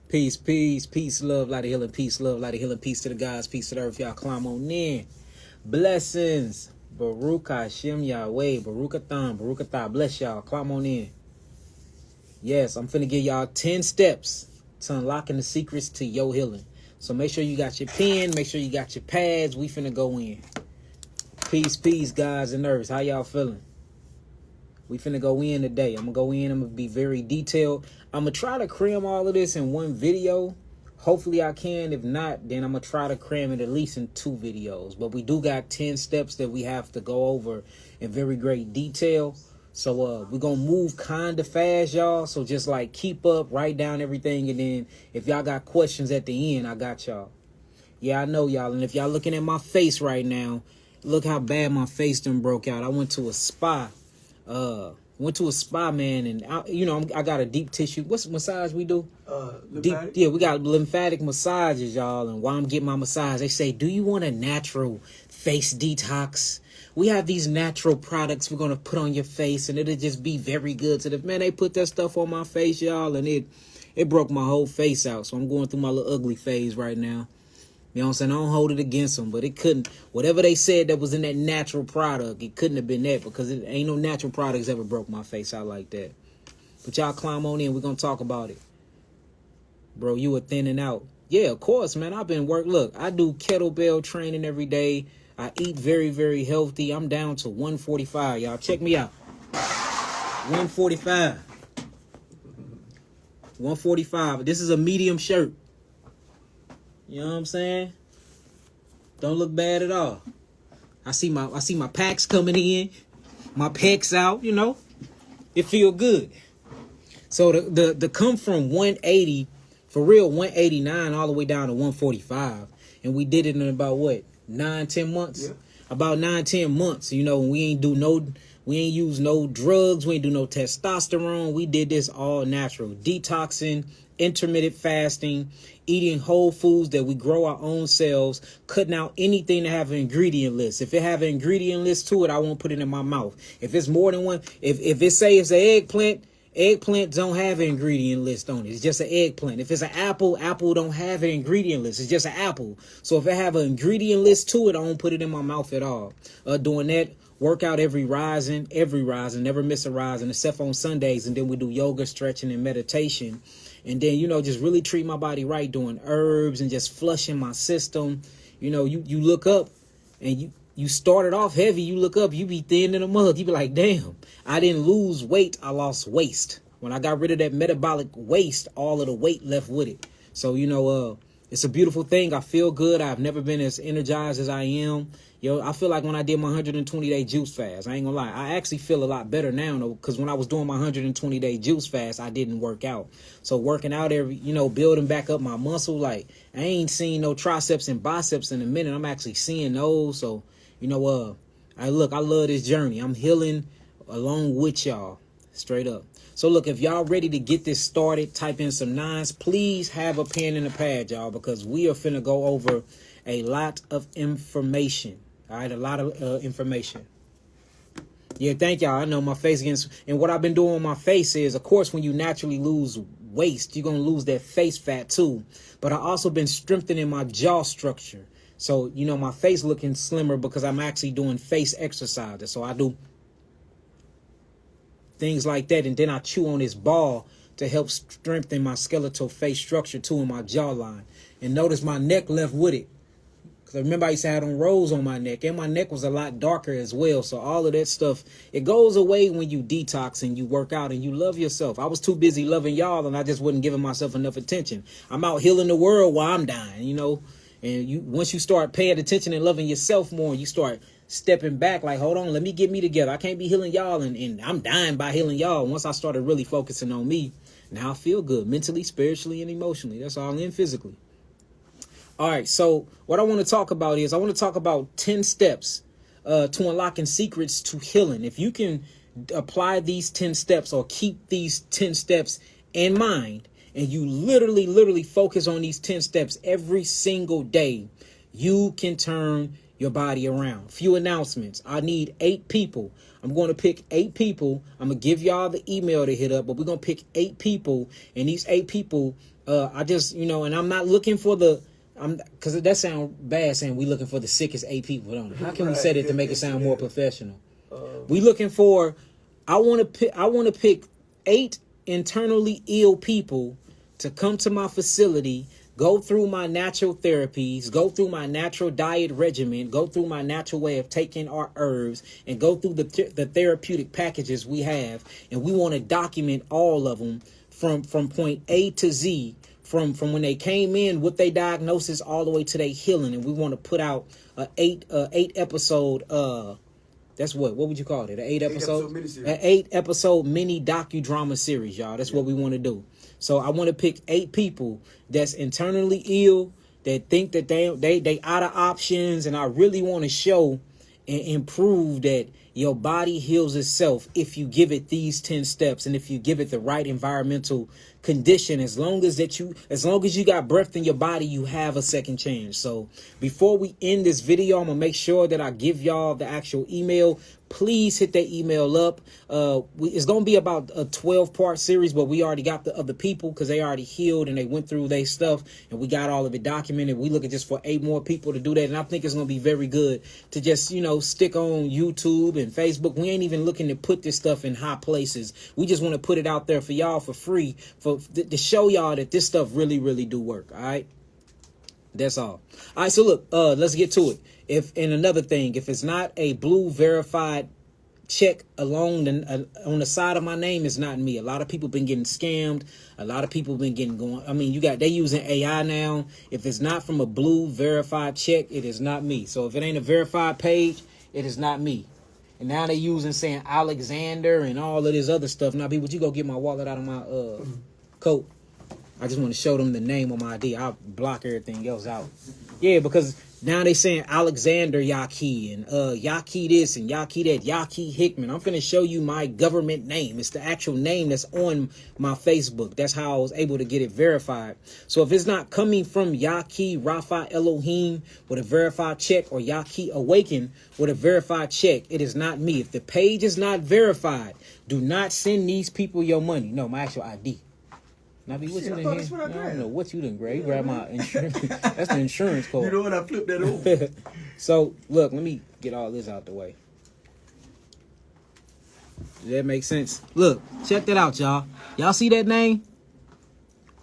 Peace, peace, peace, love, light of healing, peace, love, light of healing, peace to the gods, peace to the earth. Y'all climb on in. Blessings. Baruch Hashem Yahweh. Baruch Athan. Baruch Atah. Bless y'all. Climb on in. Yes, I'm finna give y'all 10 steps to unlocking the secrets to your healing. So make sure you got your pen. Make sure you got your pads. We finna go in. Peace, peace, guys and earths. How y'all feeling? We finna go in today. I'm gonna go in. I'm gonna be very detailed. I'm gonna try to cram all of this in one video. Hopefully I can. If not, then I'm gonna try to cram it at least in 2 videos. But we do got 10 steps that we have to go over in very great detail. So we're gonna move kind of fast, y'all. So just like keep up, write down everything, and then if y'all got questions at the end, I got y'all. Yeah, I know y'all. And if y'all looking at my face right now, look how bad my face done broke out. I went to a spa. Man, and I got a deep tissue. What's massage we do? Lymphatic? We got lymphatic massages, y'all. And while I'm getting my massage, they say, do you want a natural face detox? We have these natural products we're going to put on your face, and it'll just be very good. So, man, they put that stuff on my face, y'all, and it broke my whole face out. So I'm going through my little ugly phase right now. You know what I'm saying? I don't hold it against them, but it couldn't. Whatever they said that was in that natural product, it couldn't have been that, because it ain't no natural products ever broke my face out like that. But y'all climb on in. We're going to talk about it. Bro, you were thinning out. Yeah, of course, man. I've been Look, I do kettlebell training every day. I eat very, very healthy. I'm down to 145, y'all. Check me out. 145. 145. This is a medium shirt. You know what I'm saying? Don't look bad at all. I see my packs coming in, my pecs out, you know. It feel good. So the come from 180, for real, 189 all the way down to 145. And we did it in about what? 9-10 months? Yeah. About 9-10 months. You know, we ain't use no drugs, we ain't do no testosterone. We did this all natural. Detoxing, intermittent fasting, eating whole foods that we grow our own selves, cutting out anything that have an ingredient list. If it have an ingredient list to it, I won't put it in my mouth. If it's more than one, if it say it's an eggplant don't have an ingredient list on it. It's just an eggplant. If it's an apple don't have an ingredient list. It's just an apple. So if it have an ingredient list to it, I won't put it in my mouth at all. Doing that, work out every rising, never miss a rising, except on Sundays. And then we do yoga, stretching, and meditation. And then, just really treat my body right, doing herbs and just flushing my system. You look up and you started off heavy. You look up, you be thin in a mug. You be like, damn, I didn't lose weight. I lost waste. When I got rid of that metabolic waste, all of the weight left with it. So, it's a beautiful thing. I feel good. I've never been as energized as I am. I feel like when I did my 120-day juice fast, I ain't gonna lie, I actually feel a lot better now, though, because when I was doing my 120-day juice fast, I didn't work out. So working out building back up my muscle, like I ain't seen no triceps and biceps in a minute. I'm actually seeing those. So, I love this journey. I'm healing along with y'all, straight up. So look, if y'all ready to get this started, type in some 9s. Please have a pen and a pad, y'all, because we are finna go over a lot of information. All right, a lot of information. Yeah, thank y'all. I know my face against, and what I've been doing on my face is, of course, when you naturally lose waist, you're going to lose that face fat too. But I also been strengthening my jaw structure. So, my face looking slimmer because I'm actually doing face exercises. So I do things like that. And then I chew on this ball to help strengthen my skeletal face structure too in my jawline. And notice my neck left with it. Because remember, I used to have them rolls on my neck, and my neck was a lot darker as well. So all of that stuff, it goes away when you detox and you work out and you love yourself. I was too busy loving y'all, and I just wasn't giving myself enough attention. I'm out healing the world while I'm dying, And once you start paying attention and loving yourself more, you start stepping back like, hold on, let me get me together. I can't be healing y'all, and I'm dying by healing y'all. Once I started really focusing on me, now I feel good mentally, spiritually, and emotionally. That's all in physically. All right, so what I want to talk about is I want to talk about 10 steps to unlocking secrets to healing. If you can apply these 10 steps or keep these 10 steps in mind, and you literally focus on these 10 steps every single day, you can turn your body around. Few announcements. I need 8 people. I'm going to pick 8 people. I'm going to give y'all the email to hit up, but we're going to pick 8 people, and these 8 people I just, and I'm not looking for because that sounds bad saying we looking for the sickest 8 people, don't it? How can we say that to make it sound more professional? We looking for, I want to pick 8 internally ill people to come to my facility, go through my natural therapies, go through my natural diet regimen, go through my natural way of taking our herbs, and go through the therapeutic packages we have. And we want to document all of them from point A to Z, from when they came in with their diagnosis all the way to their healing. And we want to put out a 8 episode, that's what would you call it? An 8 episode miniseries. An 8 episode mini docudrama series, y'all. That's what we want to do. So I want to pick 8 people that's internally ill, that think that they out of options, and I really want to show and prove that your body heals itself if you give it these 10 steps, and if you give it the right environmental condition. As long as you got breath in your body, you have a second chance. So before we end this video, I'm gonna make sure that I give y'all the actual email. Please hit that email up. It's gonna be about a 12-part series, but we already got the other people because they already healed and they went through their stuff, and we got all of it documented. We looking just for 8 more people to do that, and I think it's gonna be very good to just stick on YouTube and Facebook. We ain't even looking to put this stuff in high places. We just want to put it out there for y'all for free, to show y'all that this stuff really, really do work. All right, that's all. All right, so look, let's get to it. And another thing, if it's not a blue verified check on the side of my name, it's not me. A lot of people been getting scammed. A lot of people been getting going. I mean, they using AI now. If it's not from a blue verified check, it is not me. So if it ain't a verified page, it is not me. And now they using saying Alexander and all of this other stuff. Now, would you go get my wallet out of my coat? I just want to show them the name on my ID. I'll block everything else out. Yeah, because now they saying Alexander Yahki and Yahki this and Yahki that, Yahki Hickman. I'm finna show you my government name. It's the actual name that's on my Facebook. That's how I was able to get it verified. So if it's not coming from Yahki Rapha Elohim with a verified check, or Yahki Awakened with a verified check, it is not me. If the page is not verified, do not send these people your money. No, my actual ID. What you done here? I don't know what you done grab. You grabbed my insurance. That's the insurance card. You know what? I flipped that over. So, look, let me get all this out the way. Does that make sense? Look, check that out, y'all. Y'all see that name?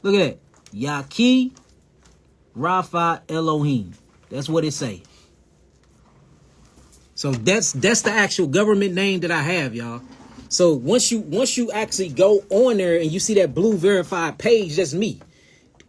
Look at that. Yahki Rapha Elohim. That's what it say. So that's the actual government name that I have, y'all. So once you actually go on there and you see that blue verified page, that's me.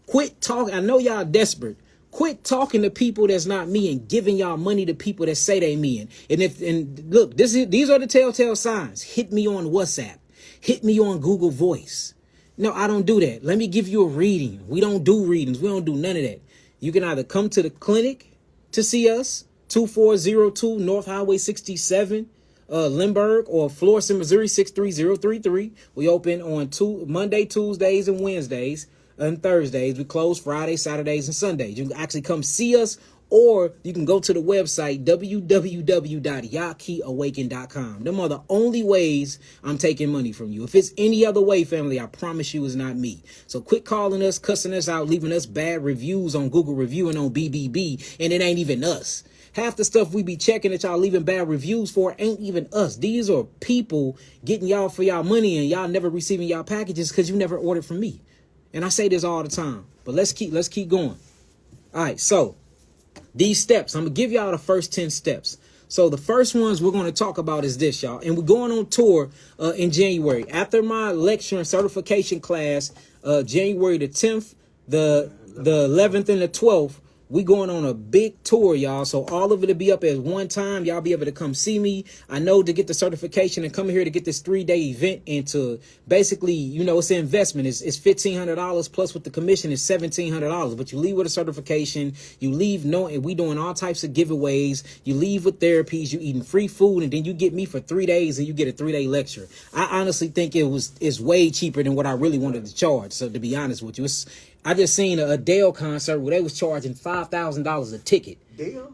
Quit talking. I know y'all desperate. Quit talking to people that's not me and giving y'all money to people that say they me. And look, these are the telltale signs. Hit me on WhatsApp. Hit me on Google Voice. No, I don't do that. Let me give you a reading. We don't do readings. We don't do none of that. You can either come to the clinic to see us, 2402 North Highway 67. Lindbergh, or Florissant, Missouri 63033. We open on Monday, Tuesdays, and Wednesdays, and Thursdays. We close Friday, Saturdays, and Sundays. You can actually come see us, or you can go to the website www.yahkiawakened.com. Them are the only ways I'm taking money from you. If it's any other way, family, I promise you it's not me. So quit calling us, cussing us out, leaving us bad reviews on Google Review and on BBB, and it ain't even us. Half the stuff we be checking that y'all leaving bad reviews for ain't even us. These are people getting y'all for y'all money, and y'all never receiving y'all packages because you never ordered from me. And I say this all the time, but let's keep going. All right, so these steps, I'm gonna give y'all the first 10 steps. So the first ones we're going to talk about is this, y'all. And we're going on tour in January. After my lecture and certification class, January the 10th, the 11th, and the 12th, we going on a big tour, y'all. So all of it will be up at one time. Y'all be able to come see me. I know to get the certification and come here to get this 3-day event, and to basically, it's an investment. It's $1,500 plus with the commission is $1,700. But you leave with a certification. You leave knowing we doing all types of giveaways. You leave with therapies. You eating free food, and then you get me for 3 days and you get a 3-day lecture. I honestly think it's way cheaper than what I really wanted to charge. So to be honest with you, I just seen a Dale concert where they was charging $5,000 a ticket.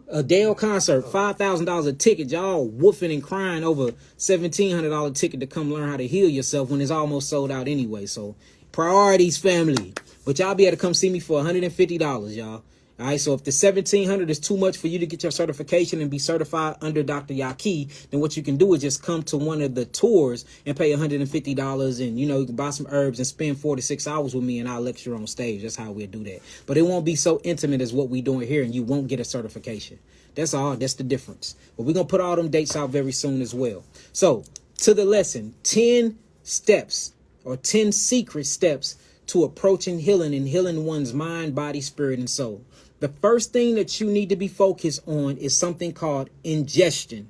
A Dale concert, $5,000 a ticket. Y'all woofing and crying over $1,700 ticket to come learn how to heal yourself when it's almost sold out anyway. So priorities, family. But y'all be able to come see me for $150, y'all. All right, so if the $1,700 is too much for you to get your certification and be certified under Dr. Yahki, then what you can do is just come to one of the tours and pay $150, and you can buy some herbs and spend 4 to 6 hours with me, and I'll lecture on stage. That's how we'll do that. But it won't be so intimate as what we doing here, and you won't get a certification. That's all. That's the difference. But we're gonna put all them dates out very soon as well. So to the lesson, 10 steps or 10 secret steps to approaching healing and healing one's mind, body, spirit, and soul. The first thing that you need to be focused on is something called ingestion.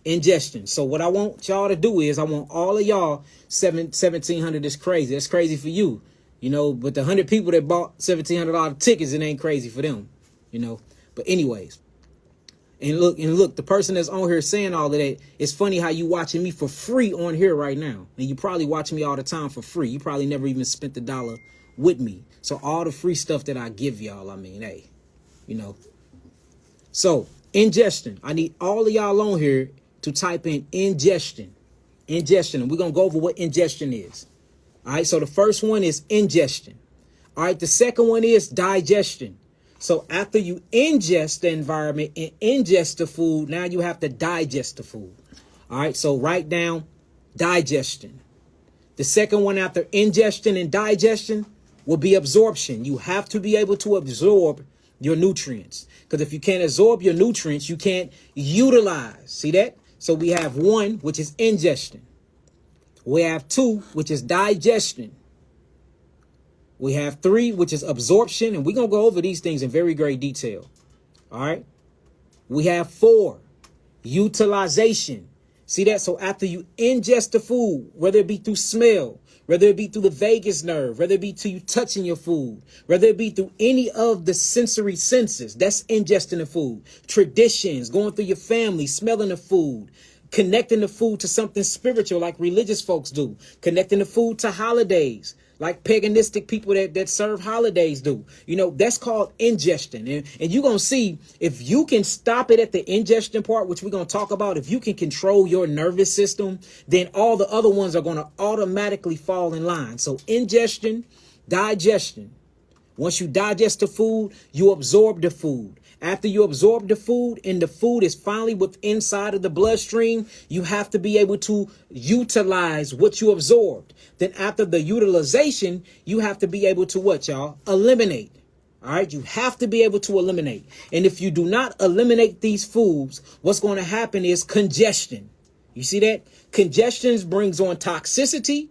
Ingestion. So what I want y'all to do is I want all of y'all, 1,700 is crazy. That's crazy for you, but the 100 people that bought $1,700 tickets, it ain't crazy for them, But anyways, and look, the person that's on here saying all of that, it's funny how you watching me for free on here right now. And you probably watching me all the time for free. You probably never even spent the dollar with me. So all the free stuff that I give y'all, hey. So ingestion. I need all of y'all on here to type in ingestion. Ingestion. And we're going to go over what ingestion is. All right. So the first one is ingestion. All right. The second one is digestion. So after you ingest the environment and ingest the food, now you have to digest the food. All right. So write down digestion. The second one after ingestion and digestion will be absorption. You have to be able to absorb your nutrients, because if you can't absorb your nutrients, you can't utilize. See that? So we have 1, which is ingestion. We have 2, which is digestion. We have 3, which is absorption. And we're going to go over these things in very great detail. All right. We have 4, utilization. See that? So after you ingest the food, whether it be through smell, whether it be through the vagus nerve, whether it be to you touching your food, whether it be through any of the sensory senses, that's ingesting the food. Traditions, going through your family, smelling the food, connecting the food to something spiritual like religious folks do, connecting the food to holidays like paganistic people that serve holidays do. That's called ingestion. And you're going to see, if you can stop it at the ingestion part, which we're going to talk about, if you can control your nervous system, then all the other ones are going to automatically fall in line. So ingestion, digestion. Once you digest the food, you absorb the food. After you absorb the food and the food is finally inside of the bloodstream, you have to be able to utilize what you absorbed. Then after the utilization, you have to be able to what, y'all? Eliminate. All right. You have to be able to eliminate. And if you do not eliminate these foods, what's going to happen is congestion. You see that? Congestion brings on toxicity.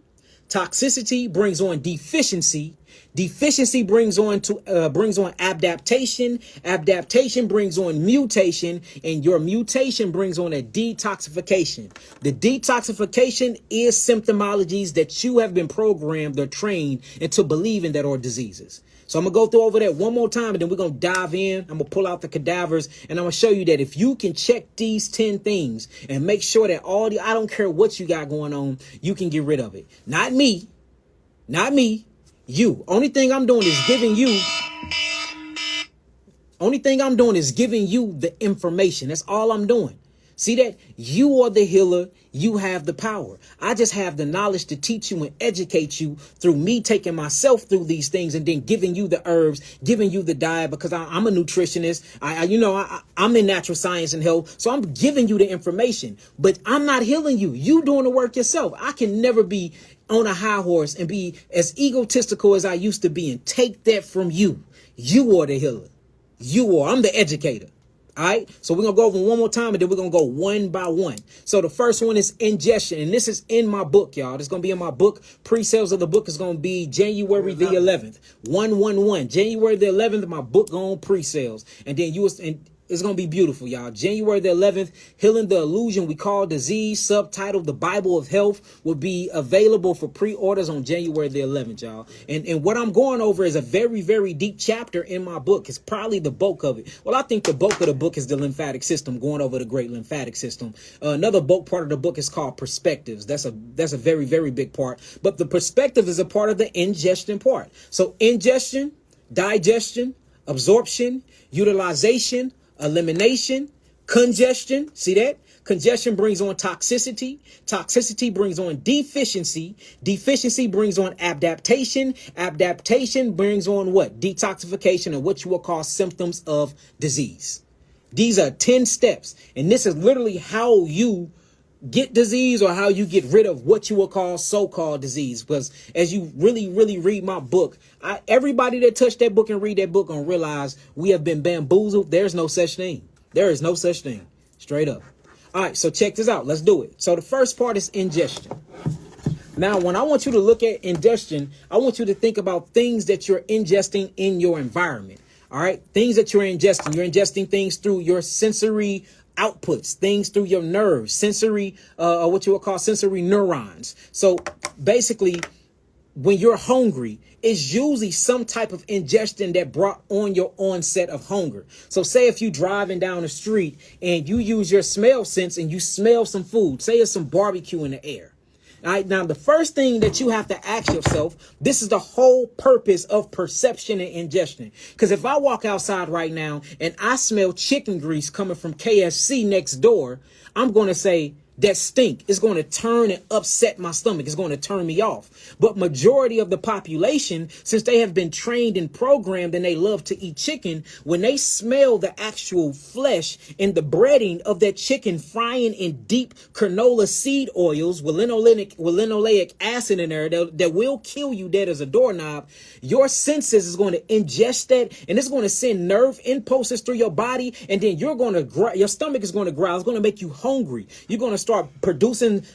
Toxicity brings on deficiency. Deficiency brings on adaptation. Adaptation brings on mutation, and your mutation brings on a detoxification. The detoxification is symptomologies that you have been programmed or trained into believing that are diseases. So I'm going to go through over that one more time, and then we're going to dive in. I'm going to pull out the cadavers, and I'm going to show you that if you can check these 10 things and make sure that I don't care what you got going on, you can get rid of it. Not me. You. Only thing I'm doing is giving you the information. That's all I'm doing. See that? You are the healer. You have the power. I just have the knowledge to teach you and educate you through me taking myself through these things and then giving you the herbs, giving you the diet, because I'm a nutritionist. I'm in natural science and health. So I'm giving you the information, but I'm not healing you. You doing the work yourself. I can never be on a high horse and be as egotistical as I used to be and take that from you. You are the healer. I'm the educator. All right. So we're going to go over one more time, and then we're going to go one by one. So the first one is ingestion. And this is in my book, y'all. This is going to be in my book. Pre-sales of the book is going to be January the 11th. 111. January the 11th, my book on pre-sales. And then it's going to be beautiful, y'all. January the 11th, Healing the Illusion We Call Disease, subtitled The Bible of Health, will be available for pre-orders on January the 11th, y'all. And what I'm going over is a very, very deep chapter in my book. It's probably the bulk of it. Well, I think the bulk of the book is the lymphatic system, going over the great lymphatic system. Another bulk part of the book is called perspectives. That's a very, very big part. But the perspective is a part of the ingestion part. So ingestion, digestion, absorption, utilization, elimination, congestion. See that? Congestion brings on toxicity. Toxicity brings on deficiency. Deficiency brings on adaptation. Adaptation brings on what? Detoxification, and what you will call symptoms of disease. These are 10 steps. And this is literally how you get disease, or how you get rid of what you will call so-called disease. Because as you really read my book, everybody that touched that book and read that book gonna realize we have been bamboozled. There's no such thing. There is no such thing. Straight up. All right, so check this out. Let's do it. So the first part is ingestion. Now, when I want you to look at ingestion, I want you to think about things that you're ingesting in your environment. All right, things that you're ingesting. You're ingesting things through your sensory outputs, things through your nerves, sensory, what you would call sensory neurons. So basically, when you're hungry, it's usually some type of ingestion that brought on your onset of hunger. So say if you driving down the street and you use your smell sense and you smell some food, say it's some barbecue in the air. All right, now the first thing that you have to ask yourself, this is the whole purpose of perception and ingestion. Because if I walk outside right now and I smell chicken grease coming from KFC next door, I'm going to say, that stink is going to turn and upset my stomach. It's going to turn me off. But majority of the population, since they have been trained and programmed and they love to eat chicken, when they smell the actual flesh and the breading of that chicken frying in deep canola seed oils with linoleic acid in there that will kill you dead as a doorknob, your senses is going to ingest that, and it's going to send nerve impulses through your body, and then your stomach is going to growl. It's going to make you hungry. You're going to start producing,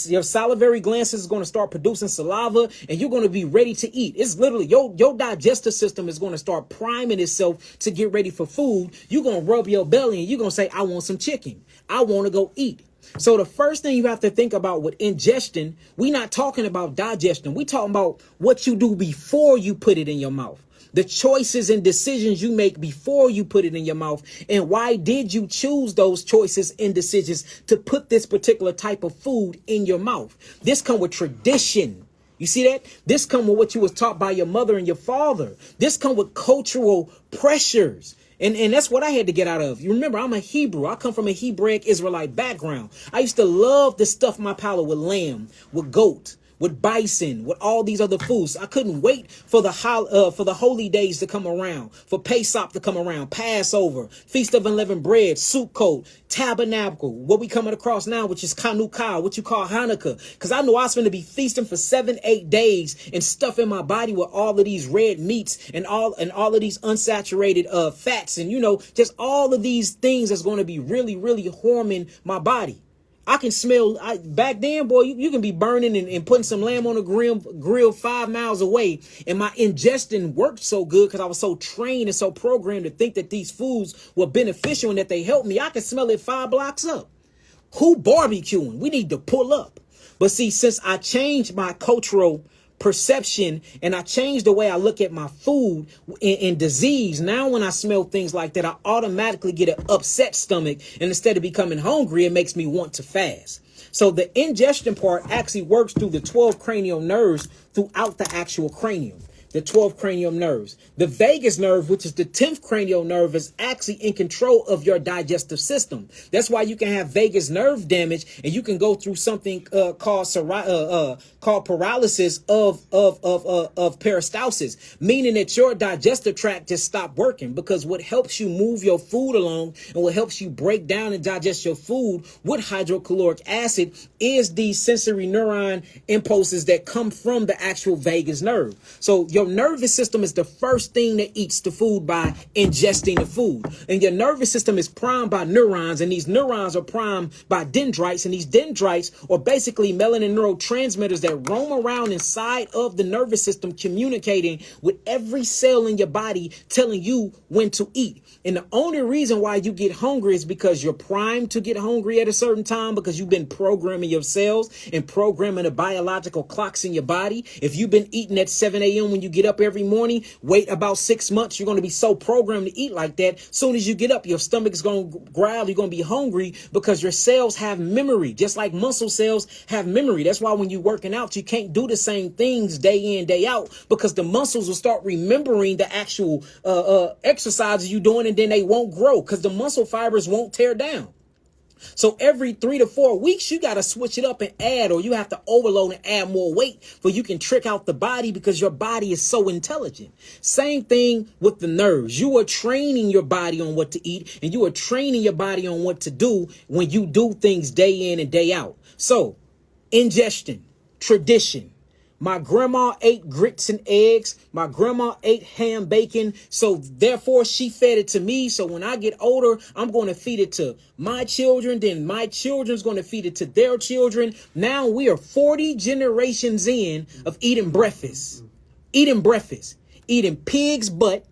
your salivary glands is going to start producing saliva, and you're going to be ready to eat. It's literally your digestive system is going to start priming itself to get ready for food. You're going to rub your belly and you're going to say, I want some chicken. I want to go eat. So the first thing you have to think about with ingestion, we're not talking about digestion. We're talking about what you do before you put it in your mouth. The choices and decisions you make before you put it in your mouth. And why did you choose those choices and decisions to put this particular type of food in your mouth? This come with tradition. You see that? This come with what you was taught by your mother and your father. This come with cultural pressures. And that's what I had to get out of. You remember, I'm a Hebrew. I come from a Hebraic Israelite background. I used to love to stuff my palate with lamb, with goat, with bison, with all these other foods. I couldn't wait for the holy days to come around, for Pesach to come around, Passover, Feast of Unleavened Bread, Sukkot, Tabernacle, what we coming across now, which is Chanukah, what you call Hanukkah. Because I know I was going to be feasting for 7-8 days and stuffing my body with all of these red meats and all of these unsaturated fats, and just all of these things that's going to be really harming my body. I can smell, back then, boy, you can be burning and putting some lamb on a grill 5 miles away. And my ingestion worked so good because I was so trained and so programmed to think that these foods were beneficial and that they helped me. I could smell it 5 blocks up. Who barbecuing? We need to pull up. But see, since I changed my cultural perception and I changed the way I look at my food and disease, now when I smell things like that, I automatically get an upset stomach, and instead of becoming hungry, it makes me want to fast. So the ingestion part actually works through the 12 cranial nerves throughout the actual cranium. The 12 cranial nerves. The vagus nerve, which is the 10th cranial nerve, is actually in control of your digestive system. That's why you can have vagus nerve damage, and you can go through something called paralysis of peristalsis, meaning that your digestive tract just stopped working, because what helps you move your food along and what helps you break down and digest your food with hydrochloric acid is these sensory neuron impulses that come from the actual vagus nerve. So your nervous system is the first thing that eats the food by ingesting the food. And your nervous system is primed by neurons, and these neurons are primed by dendrites, and these dendrites are basically melanin neurotransmitters that roam around inside of the nervous system, communicating with every cell in your body, telling you when to eat. And the only reason why you get hungry is because you're primed to get hungry at a certain time, because you've been programming your cells and programming the biological clocks in your body. If you've been eating at 7 a.m. when you get up every morning, wait about 6 months, you're going to be so programmed to eat like that. Soon as you get up, your stomach is going to growl. You're going to be hungry because your cells have memory, just like muscle cells have memory. That's why when you're working out, you can't do the same things day in, day out, because the muscles will start remembering the actual exercises you're doing, and then they won't grow because the muscle fibers won't tear down. So every 3 to 4 weeks, you got to switch it up and add, or you have to overload and add more weight for you can trick out the body because your body is so intelligent. Same thing with the nerves. You are training your body on what to eat, and you are training your body on what to do when you do things day in and day out. So ingestion, tradition. My grandma ate grits and eggs. My grandma ate ham bacon. So therefore she fed it to me. So when I get older, I'm going to feed it to my children. Then my children's going to feed it to their children. Now we are 40 generations in of eating breakfast, eating pig's butt.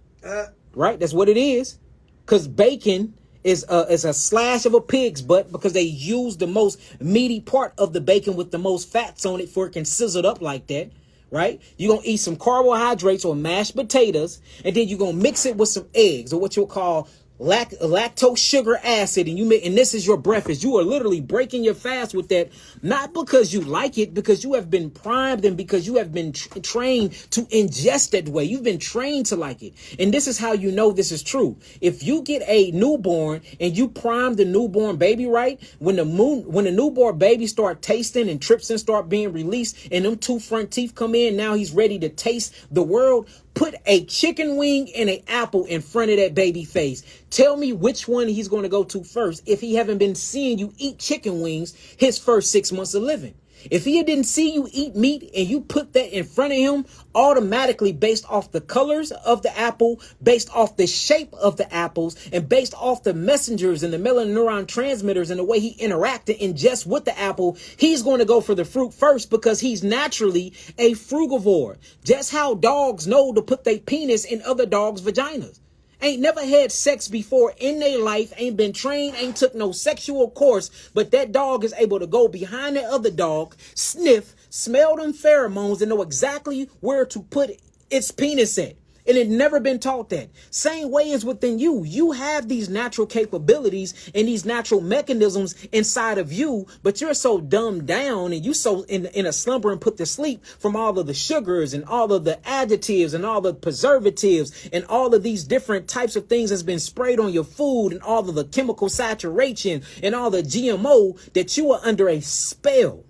Right. That's what it is. Because bacon is a slash of a pig's butt because they use the most meaty part of the bacon with the most fats on it for it can sizzle up like that, right? You're going to eat some carbohydrates or mashed potatoes, and then you're going to mix it with some eggs or what you'll call lactose sugar acid, and this is your breakfast. You are literally breaking your fast with that, not because you like it, because you have been primed and because you have been trained to ingest that way. You've been trained to like it. And this is how you know this is true. If you get a newborn and you prime the newborn baby right, when the newborn baby start tasting and trypsin start being released and them 2 front teeth come in, now he's ready to taste the world. Put a chicken wing and an apple in front of that baby face. Tell me which one he's going to go to first if he haven't been seeing you eat chicken wings his first 6 months of living. If he didn't see you eat meat and you put that in front of him, automatically based off the colors of the apple, based off the shape of the apples, and based off the messengers and the melaneuron transmitters and the way he interacts and ingests with the apple, he's going to go for the fruit first because he's naturally a frugivore. Just how dogs know to put their penis in other dogs' vaginas. Ain't never had sex before in their life, ain't been trained, ain't took no sexual course, but that dog is able to go behind the other dog, sniff, smell them pheromones, and know exactly where to put its penis at. And it never been taught that. Same way as within you. You have these natural capabilities and these natural mechanisms inside of you, but you're so dumbed down and you so in a slumber and put to sleep from all of the sugars and all of the additives and all the preservatives and all of these different types of things that's been sprayed on your food and all of the chemical saturation and all the GMO that you are under a spell.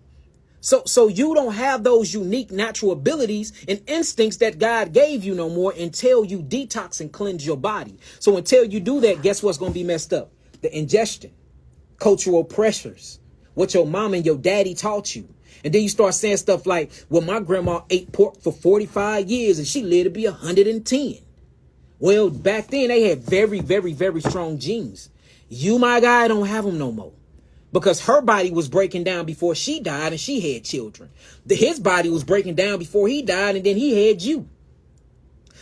So you don't have those unique natural abilities and instincts that God gave you no more until you detox and cleanse your body. So until you do that, guess what's going to be messed up? The ingestion, cultural pressures, what your mom and your daddy taught you. And then you start saying stuff like, well, my grandma ate pork for 45 years and she lived to be 110. Well, back then they had very, very, very strong genes. You, my guy, don't have them no more. Because her body was breaking down before she died and she had children. His body was breaking down before he died and then he had you.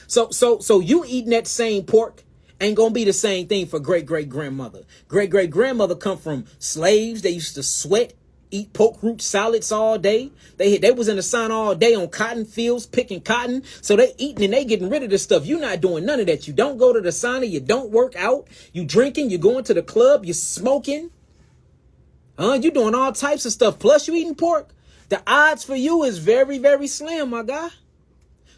So you eating that same pork ain't going to be the same thing for great-great-grandmother. Great-great-grandmother come from slaves. They used to sweat, eat pork root salads all day. They was in the sun all day on cotton fields picking cotton. So they eating and they getting rid of this stuff. You're not doing none of that. You don't go to the sauna. You don't work out. You drinking. You going to the club. You smoking. You doing all types of stuff. Plus you eating pork. The odds for you is very, very slim, my guy.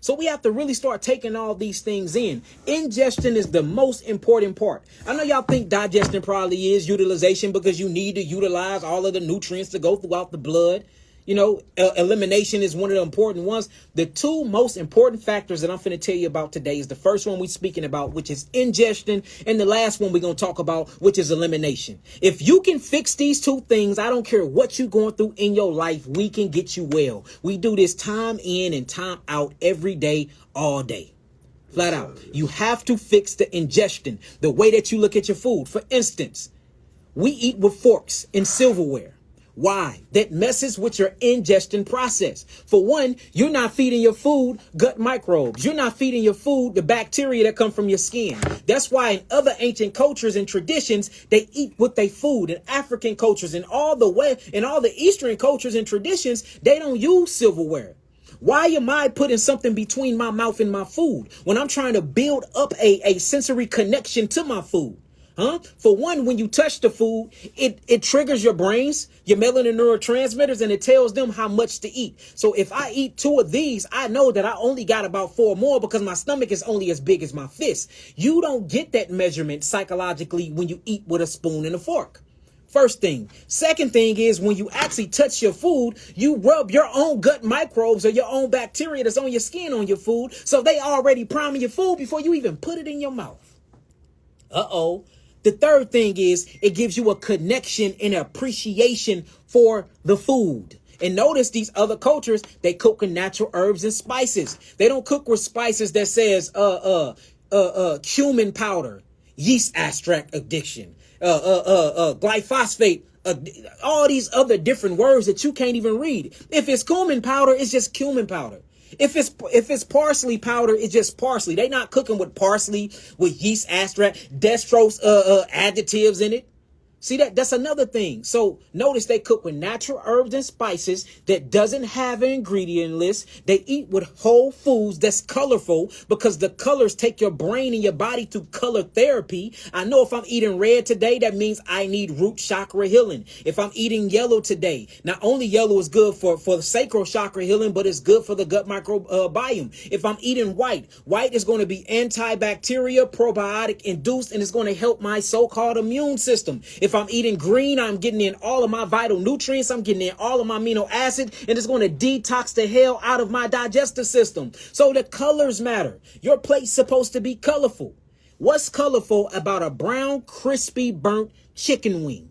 So we have to really start taking all these things in. Ingestion is the most important part. I know y'all think digestion probably is utilization because you need to utilize all of the nutrients to go throughout the blood. You know, elimination is one of the important ones. The 2 most important factors that I'm going to tell you about today is the first one we're speaking about, which is ingestion, and the last one we're going to talk about, which is elimination. If you can fix these 2 things, I don't care what you're going through in your life, we can get you well. We do this time in and time out every day, all day. Flat out. You have to fix the ingestion, the way that you look at your food. For instance, we eat with forks and silverware. Why? That messes with your ingestion process. For one, you're not feeding your food gut microbes. You're not feeding your food the bacteria that come from your skin. That's why in other ancient cultures and traditions, they eat with their food. In African cultures and all the Eastern cultures and traditions, they don't use silverware. Why am I putting something between my mouth and my food when I'm trying to build up a sensory connection to my food? For one, when you touch the food, it triggers your brains, your melanin neurotransmitters, and it tells them how much to eat. So if I eat 2 of these, I know that I only got about 4 more because my stomach is only as big as my fist. You don't get that measurement psychologically when you eat with a spoon and a fork. first thing. Second thing is when you actually touch your food, you rub your own gut microbes or your own bacteria that's on your skin on your food. So they already priming your food before you even put it in your mouth. The third thing is it gives you a connection and appreciation for the food. And notice these other cultures, they cook with natural herbs and spices. They don't cook with spices that says cumin powder, yeast extract addiction, glyphosate, all these other different words that you can't even read. If it's cumin powder, it's just cumin powder. If it's parsley powder, it's just parsley. They not cooking with parsley with yeast extract, dextrose additives in it. See, that's another thing. So notice they cook with natural herbs and spices that doesn't have an ingredient list. They eat with whole foods that's colorful because the colors take your brain and your body through color therapy. I know if I'm eating red today, that means I need root chakra healing. If I'm eating yellow today, not only yellow is good for the sacral chakra healing, but it's good for the gut microbiome. If I'm eating white is going to be antibacterial, probiotic induced, and it's going to help my so-called immune system. If I'm eating green, I'm getting in all of my vital nutrients. I'm getting in all of my amino acid, and it's going to detox the hell out of my digestive system. So the colors matter. Your plate's supposed to be colorful. What's colorful about a brown, crispy, burnt chicken wing?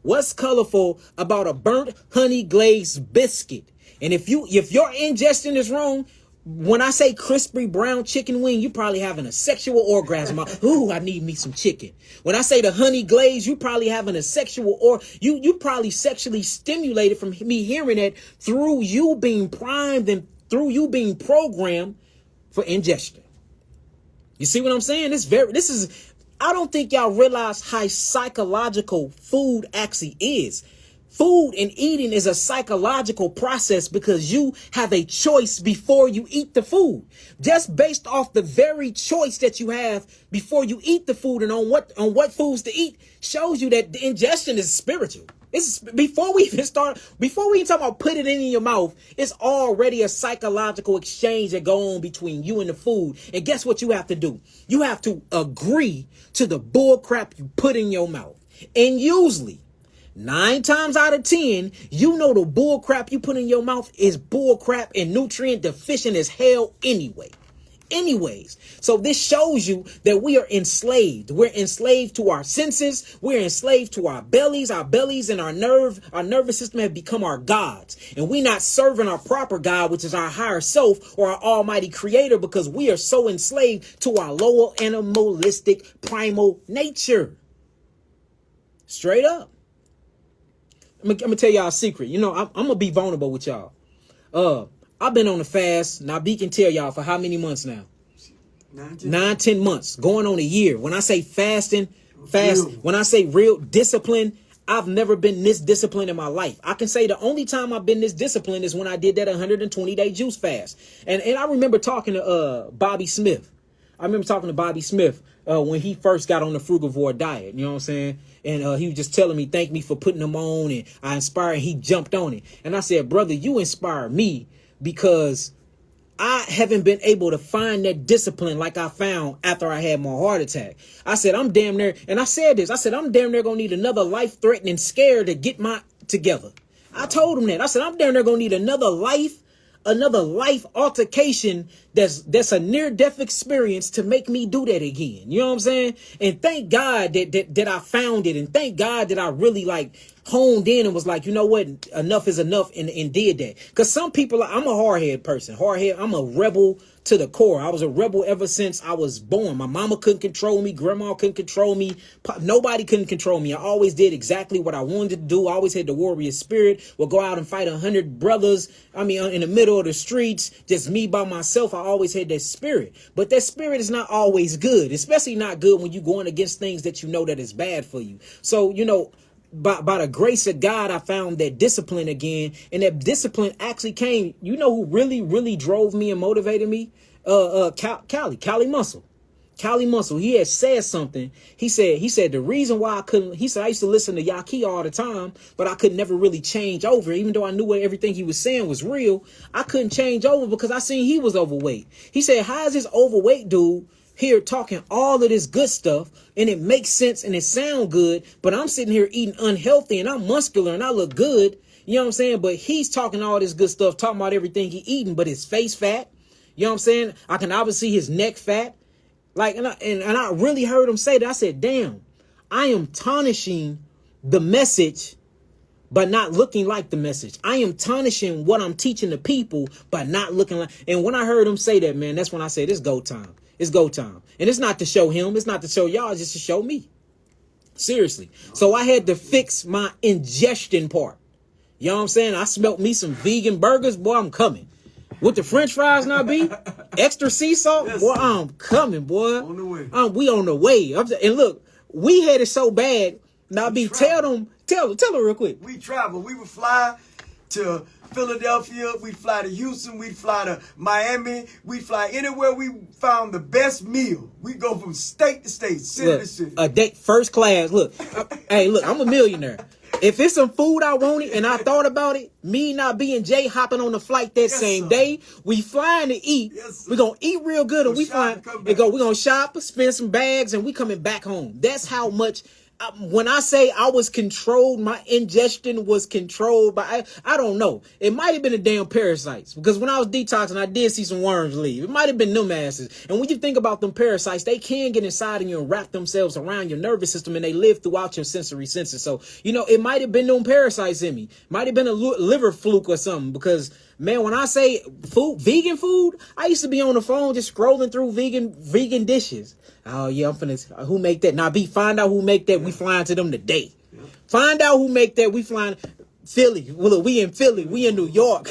What's colorful about a burnt honey glazed biscuit? And if your ingestion is wrong, when I say crispy brown chicken wing, you probably having a sexual orgasm. Ooh, I need me some chicken. When I say the honey glaze, you probably having a sexual or you probably sexually stimulated from me hearing it through you being primed and through you being programmed for ingestion. You see what I'm saying? I don't think y'all realize how psychological food actually is. Food and eating is a psychological process because you have a choice before you eat the food. Just based off the very choice that you have before you eat the food and on what foods to eat shows you that the ingestion is spiritual. It's before we even talk about put it in your mouth, it's already a psychological exchange that go on between you and the food. And guess what you have to do? You have to agree to the bull crap you put in your mouth. And usually 9 times out of 10, you know the bull crap you put in your mouth is bull crap and nutrient deficient as hell anyways. So this shows you that we are enslaved. We're enslaved to our senses. We're enslaved to our bellies. Our bellies and our nervous system have become our gods. And we're not serving our proper God, which is our higher self or our almighty creator, because we are so enslaved to our lower animalistic primal nature. Straight up. I'm gonna tell y'all a secret. You know, I'm gonna be vulnerable with y'all. I've been on a fast. Now, B can tell y'all for how many months now? 9-10 months. Going on a year. When I say when I say real discipline, I've never been this disciplined in my life. I can say the only time I've been this disciplined is when I did that 120-day juice fast. And I remember talking to Bobby Smith. When he first got on the frugivore diet. You know what I'm saying? And he was just telling me, thank me for putting them on, and I inspired, and he jumped on it. And I said, brother, you inspired me because I haven't been able to find that discipline like I found after I had my heart attack. I said, I'm damn near, and I said I'm damn near gonna need another life-threatening scare to get my together. I told him that. I said, I'm damn near gonna need another life altercation that's a near-death experience to make me do that again. You know what I'm saying? And thank God that I found it, and thank God that I really honed in and was like, you know what, enough is enough, and did that. Because some people, I'm a hard-headed person. I'm a rebel to the core. I was a rebel ever since I was born. My mama couldn't control me. Grandma couldn't control me. Nobody couldn't control me. I always did exactly what I wanted to do. I always had the warrior spirit. Would go out and fight 100 brothers. In the middle of the streets, just me by myself. I always had that spirit. But that spirit is not always good, especially not good when you're going against things that you know that is bad for you. So, you know, by the grace of God, I found that discipline again. And that discipline actually came. You know who really, really drove me and motivated me? Cali Muscle. Cali Muscle. He had said something. He said the reason why I couldn't, he said, I used to listen to Yahki all the time, but I could never really change over. Even though I knew what everything he was saying was real, I couldn't change over because I seen he was overweight. He said, how is this overweight dude here talking all of this good stuff and it makes sense and it sound good, but I'm sitting here eating unhealthy and I'm muscular and I look good. You know what I'm saying? But he's talking all this good stuff, talking about everything he eating, but his face fat. You know what I'm saying? I can obviously see his neck fat. Like, and I really heard him say that. I said, damn, I am tarnishing the message by not looking like the message. I am tarnishing what I'm teaching the people by not looking like. And when I heard him say that, man, that's when I said, it's go time. It's go time. And it's not to show him. It's not to show y'all. It's just to show me. Seriously. So I had to fix my ingestion part. You know what I'm saying? I smelt me some vegan burgers. Boy, I'm coming. With the French fries now be extra sea salt. Yes, boy, sir. I'm coming, boy. On the way. We on the way. And look, we had it so bad. Now be tell them real quick. We travel. We would fly to Philadelphia. We'd fly to Houston. We'd fly to Miami. We'd fly anywhere we found the best meal. We go from state to state, city to city. A day, first class. Look, hey, look, I'm a millionaire. If it's some food I wanted and I thought about it, me not being Jay hopping on the flight that same day, we flying to eat. We're going to eat real good and we flying and we're going to shop, spend some bags and we coming back home. That's how much. When I say I was controlled, my ingestion was controlled by, I don't know. It might have been the damn parasites because when I was detoxing, I did see some worms leave. It might have been them asses. And when you think about them parasites, they can get inside of you and wrap themselves around your nervous system and they live throughout your sensory senses. So, you know, it might have been them parasites in me. Might have been a liver fluke or something because, man, when I say food, vegan food, I used to be on the phone just scrolling through vegan dishes. Oh, yeah, I'm finna, who make that? Now, find out who make that. We flying to them today. Find out who make that. We flying Philly. Well, look, we in Philly. We in New York.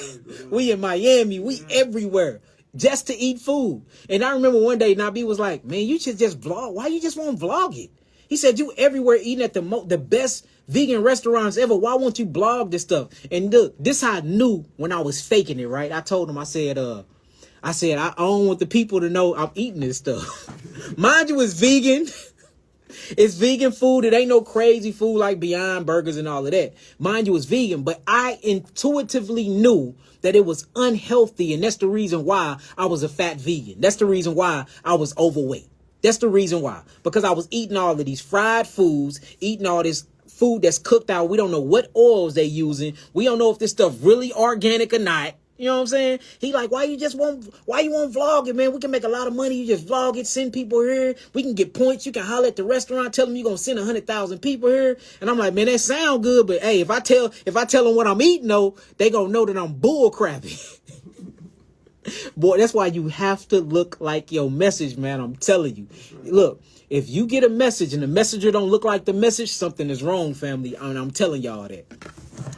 We in Miami. We everywhere just to eat food. And I remember one day, Nabi was like, man, you should just vlog. Why you just won't vlog it? He said, you everywhere eating at the best vegan restaurants ever. Why won't you blog this stuff? And look, this how I knew when I was faking it, right? I told him, I said, I don't want the people to know I'm eating this stuff. Mind you, it's vegan. It's vegan food. It ain't no crazy food like Beyond Burgers and all of that. Mind you, it's vegan. But I intuitively knew that it was unhealthy. And that's the reason why I was a fat vegan. That's the reason why I was overweight. That's the reason why. Because I was eating all of these fried foods, eating all this food that's cooked out. We don't know what oils they using. We don't know if this stuff really organic or not. You know what I'm saying? He like, why you won't vlog it, man? We can make a lot of money. You just vlog it, send people here. We can get points. You can holler at the restaurant, tell them you're going to send 100,000 people here. And I'm like, man, that sound good. But hey, if I tell them what I'm eating, though, they going to know that I'm bull crappy. Boy, that's why you have to look like your message, man. I'm telling you. Look, if you get a message and the messenger don't look like the message, something is wrong, family. And I'm telling y'all that.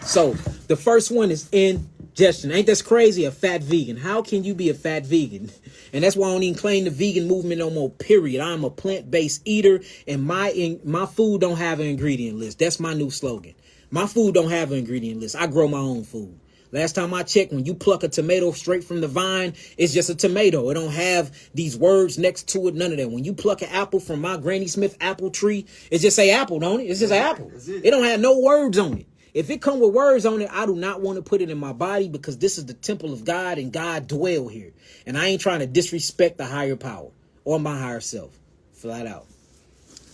So the first one is ingestion. Ain't that crazy? A fat vegan. How can you be a fat vegan? And that's why I don't even claim the vegan movement no more, period. I'm a plant-based eater and my food don't have an ingredient list. That's my new slogan. My food don't have an ingredient list. I grow my own food. Last time I checked, when you pluck a tomato straight from the vine, it's just a tomato. It don't have these words next to it, none of that. When you pluck an apple from my Granny Smith apple tree, it just say apple, don't it? It's just an apple. It don't have no words on it. If it come with words on it, I do not want to put it in my body because this is the temple of God and God dwell here. And I ain't trying to disrespect the higher power or my higher self. Flat out.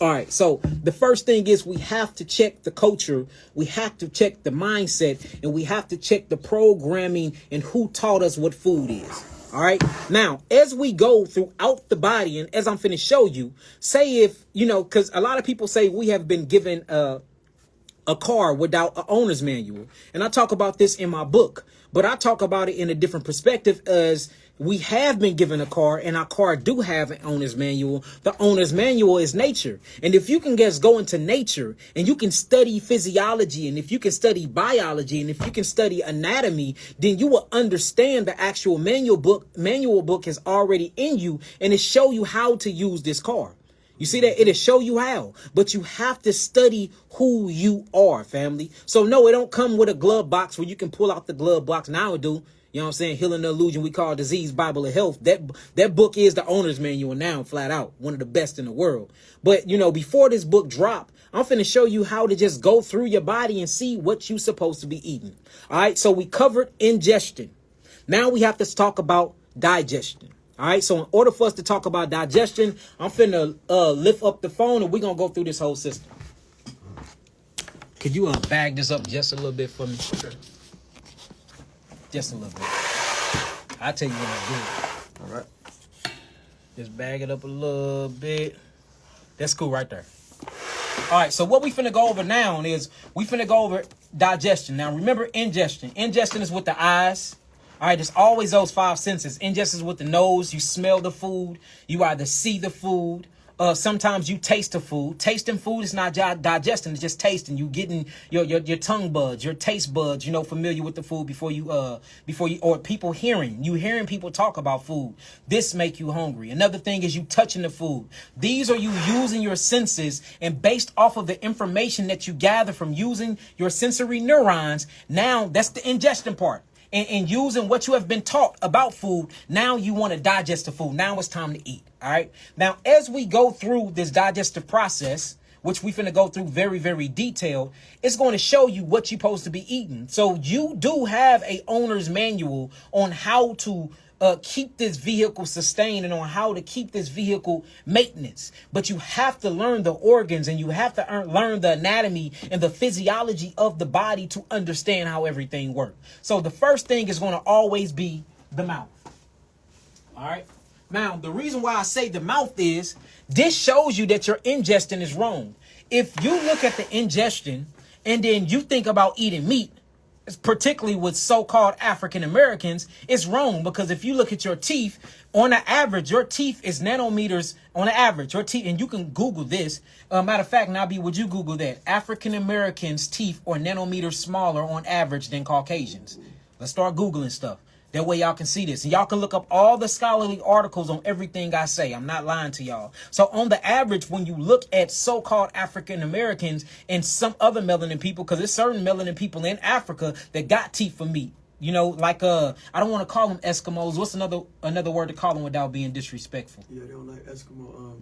All right. So the first thing is we have to check the culture. We have to check the mindset and we have to check the programming and who taught us what food is. All right. Now, as we go throughout the body and as I'm finna show you, say if, because a lot of people say we have been given a car without an owner's manual. And I talk about this in my book, but I talk about it in a different perspective as we have been given a car and our car do have an owner's manual. The owner's manual is nature. And if you can just go into nature and you can study physiology and if you can study biology and if you can study anatomy, then you will understand the actual manual book is already in you and it show you how to use this car. You see that? It'll show you how, but you have to study who you are, family. So no, it don't come with a glove box where you can pull out the glove box. Now it do. You know what I'm saying? Healing the Illusion we call Disease, Bible of Health. That book is the owner's manual now, flat out. One of the best in the world. But, before this book drop, I'm finna show you how to just go through your body and see what you supposed to be eating. All right. So we covered ingestion. Now we have to talk about digestion. All right, so in order for us to talk about digestion, I'm finna lift up the phone and we're going to go through this whole system. Could you bag this up just a little bit for me? Okay. Just a little bit. I'll tell you when it's good. All right. Just bag it up a little bit. That's cool right there. All right, so what we finna go over now is we finna go over digestion. Now, remember ingestion. Ingestion is with the eyes. All right, there's always those 5 senses. Ingestion is with the nose. You smell the food. You either see the food. Sometimes you taste the food. Tasting food is not digesting. It's just tasting. You getting your tongue buds, your taste buds, familiar with the food before you, or people hearing. You hearing people talk about food. This make you hungry. Another thing is you touching the food. These are you using your senses, and based off of the information that you gather from using your sensory neurons, now that's the ingestion part. And using what you have been taught about food, now you want to digest the food. Now it's time to eat. All right. Now, as we go through this digestive process, which we finna go through very, very detailed, it's going to show you what you're supposed to be eating. So you do have a owner's manual on how to keep this vehicle sustained and on how to keep this vehicle maintenance. But you have to learn the organs and you have to learn the anatomy and the physiology of the body to understand how everything works. So the first thing is going to always be the mouth. All right. Now, the reason why I say the mouth is this shows you that your ingestion is wrong. If you look at the ingestion and then you think about eating meat, particularly with so-called African Americans, it's wrong, because if you look at your teeth, on the average, your teeth is nanometers on the average. Your teeth, and you can Google this. Matter of fact, Nabi, would you Google that? African Americans' teeth are nanometers smaller on average than Caucasians. Let's start Googling stuff. That way y'all can see this. And y'all can look up all the scholarly articles on everything I say. I'm not lying to y'all. So on the average, when you look at so-called African Americans and some other melanin people, because there's certain melanin people in Africa that got teeth for meat. Like I don't want to call them Eskimos. What's another word to call them without being disrespectful? Yeah, they don't like Eskimo.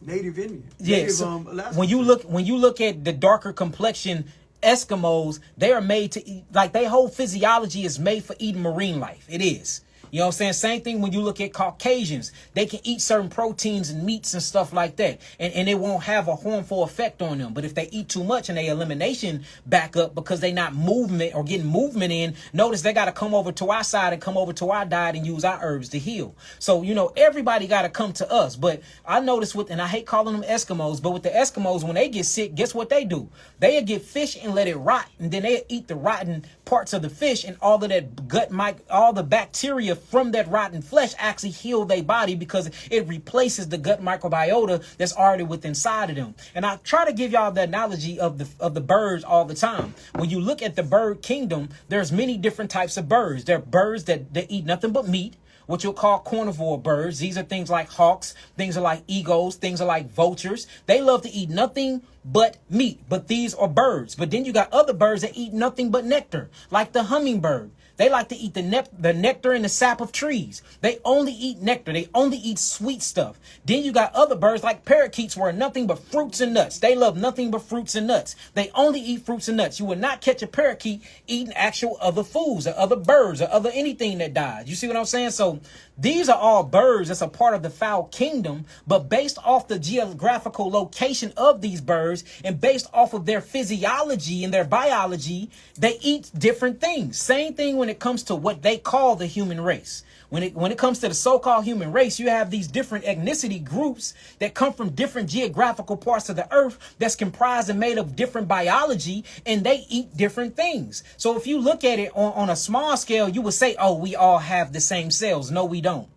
Native Indian. Yes. Yeah, when you look at the darker complexion Eskimos, they are made to eat, like their whole physiology is made for eating marine life. It is. You know what I'm saying? Same thing when you look at Caucasians. They can eat certain proteins and meats and stuff like that. And it won't have a harmful effect on them. But if they eat too much and their elimination back up because they not movement or getting movement in, notice they got to come over to our side and come over to our diet and use our herbs to heal. So, everybody got to come to us. But I notice and I hate calling them Eskimos, but with the Eskimos, when they get sick, guess what they do? They'll get fish and let it rot. And then they eat the rotten parts of the fish, and all of that all the bacteria from that rotten flesh actually heal their body because it replaces the gut microbiota that's already within inside of them. And I try to give y'all the analogy of the birds all the time. When you look at the bird kingdom, there's many different types of birds. There are birds that eat nothing but meat, what you'll call carnivore birds. These are things like hawks, things are like eagles, things are like vultures. They love to eat nothing but meat, but these are birds. But then you got other birds that eat nothing but nectar, like the hummingbird. They like to eat the nectar and the sap of trees. They only eat nectar. They only eat sweet stuff. Then you got other birds like parakeets who are nothing but fruits and nuts. They love nothing but fruits and nuts. They only eat fruits and nuts. You will not catch a parakeet eating actual other foods or other birds or other anything that dies. You see what I'm saying? So these are all birds that's a part of the fowl kingdom, but based off the geographical location of these birds and based off of their physiology and their biology, they eat different things. Same thing when it comes to what they call the human race. When it comes to the so-called human race, you have these different ethnicity groups that come from different geographical parts of the earth that's comprised and made of different biology, and they eat different things. So if you look at it on a small scale, you would say, oh, we all have the same cells. No, we don't.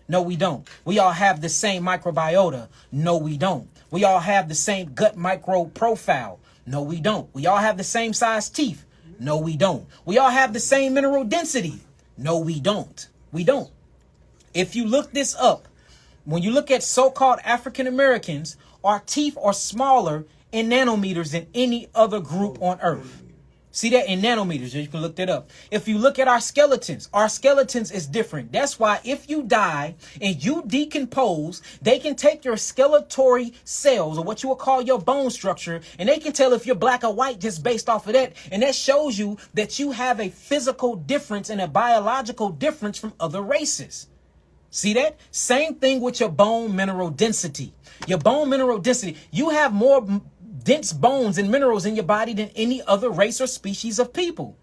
No, we don't. We all have the same microbiota. No, we don't. We all have the same gut micro profile. No, we don't. We all have the same size teeth. No, we don't. We all have the same mineral density. No, we don't. We don't. If you look this up, when you look at so-called African Americans, our teeth are smaller in nanometers than any other group on earth. See that in nanometers? You can look that up. If you look at our skeletons is different. That's why if you die and you decompose, they can take your skeletal cells, or what you would call your bone structure, and they can tell if you're black or white just based off of that. And that shows you that you have a physical difference and a biological difference from other races. See that? Same thing with your bone mineral density. Your bone mineral density. You have more dense bones and minerals in your body than any other race or species of people.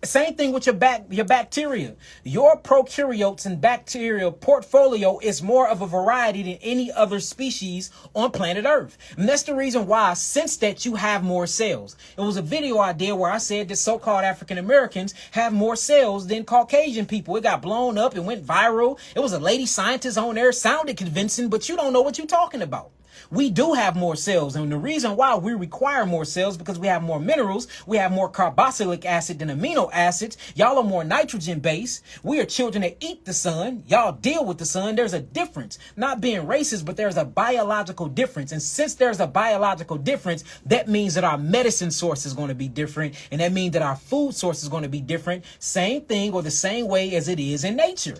Same thing with your bacteria. Your prokaryotes and bacterial portfolio is more of a variety than any other species on planet Earth. And that's the reason why, since that, you have more cells. It was a video I did where I said that so-called African Americans have more cells than Caucasian people. It got blown up and went viral. It was a lady scientist on there. Sounded convincing, but you don't know what you're talking about. We do have more cells, and the reason why we require more cells because we have more minerals, we have more carboxylic acid than amino acids. Y'all are more nitrogen based. We are children that eat the sun. Y'all deal with the sun. There's a difference. Not being racist, but there's a biological difference. And since there's a biological difference, that means that our medicine source is going to be different, and that means that our food source is going to be different. Same thing or the same way as it is in nature.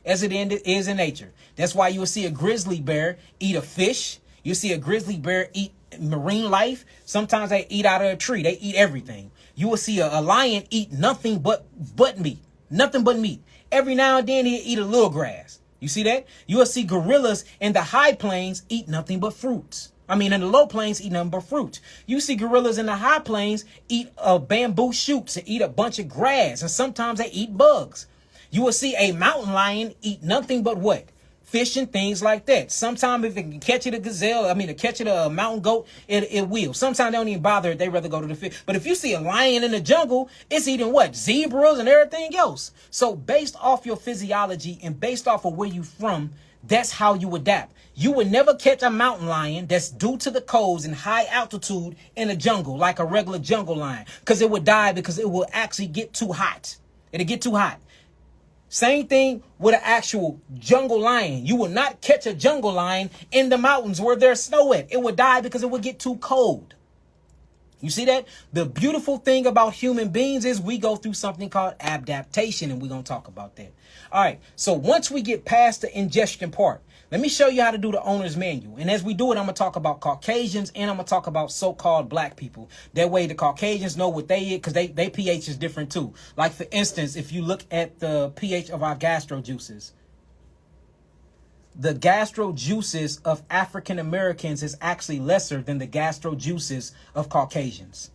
As it is in nature. That's why you will see a grizzly bear eat a fish. You see a grizzly bear eat marine life. Sometimes they eat out of a tree. They eat everything. You will see a lion eat nothing but meat. Nothing but meat. Every now and then he'll eat a little grass. You see that? You will see gorillas in the high plains eat nothing but fruits. In the low plains eat nothing but fruits. You see gorillas in the high plains eat bamboo shoots and eat a bunch of grass. And sometimes they eat bugs. You will see a mountain lion eat nothing but what? Fish and things like that. Sometimes if it can catch it a gazelle, to catch it a mountain goat, it will. Sometimes they don't even bother it. They rather go to the fish. But if you see a lion in the jungle, it's eating what? Zebras and everything else. So based off your physiology and based off of where you from, that's how you adapt. You would never catch a mountain lion that's due to the colds and high altitude in the jungle like a regular jungle lion, because it would die because it will actually get too hot. It'll get too hot. Same thing with an actual jungle lion. You will not catch a jungle lion in the mountains where there's snow at. It would die because it would get too cold. You see that? The beautiful thing about human beings is we go through something called adaptation, and we're going to talk about that. All right. So once we get past the ingestion part, let me show you how to do the owner's manual. And as we do it, I'm going to talk about Caucasians and I'm going to talk about so-called black people. That way the Caucasians know what they eat because they pH is different too. Like, for instance, if you look at the pH of our gastro juices, the gastro juices of African Americans is actually lesser than the gastro juices of Caucasians.